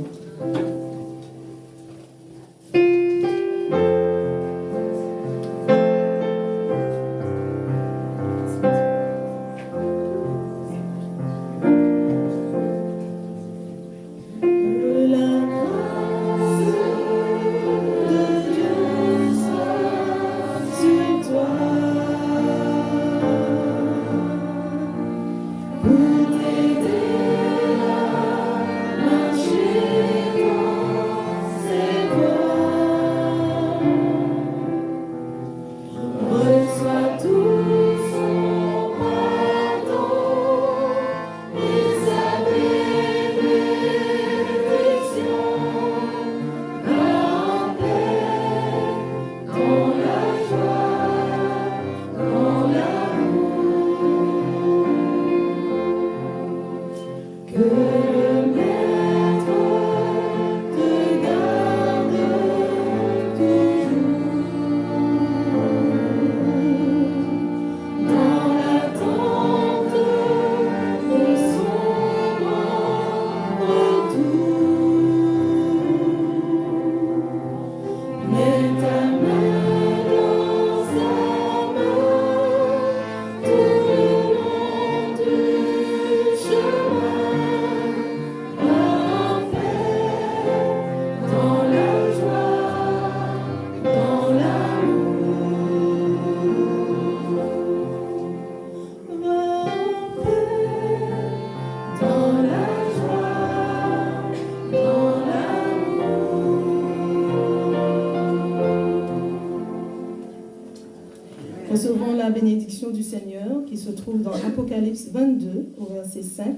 Recevons la bénédiction du Seigneur qui se trouve dans Apocalypse 22 au verset 5.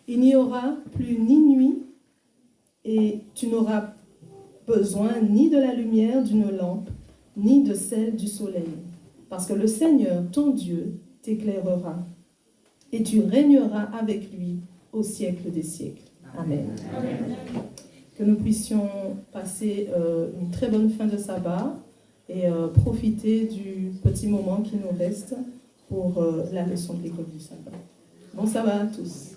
Il n'y aura plus ni nuit et tu n'auras besoin ni de la lumière d'une lampe ni de celle du soleil, parce que le Seigneur, ton Dieu, t'éclairera et tu régneras avec lui au siècle des siècles. Amen. Amen. Que nous puissions passer une très bonne fin de sabbat et profiter du petit moment qui nous reste pour la leçon de l'école du sabbat. Bon sabbat à tous.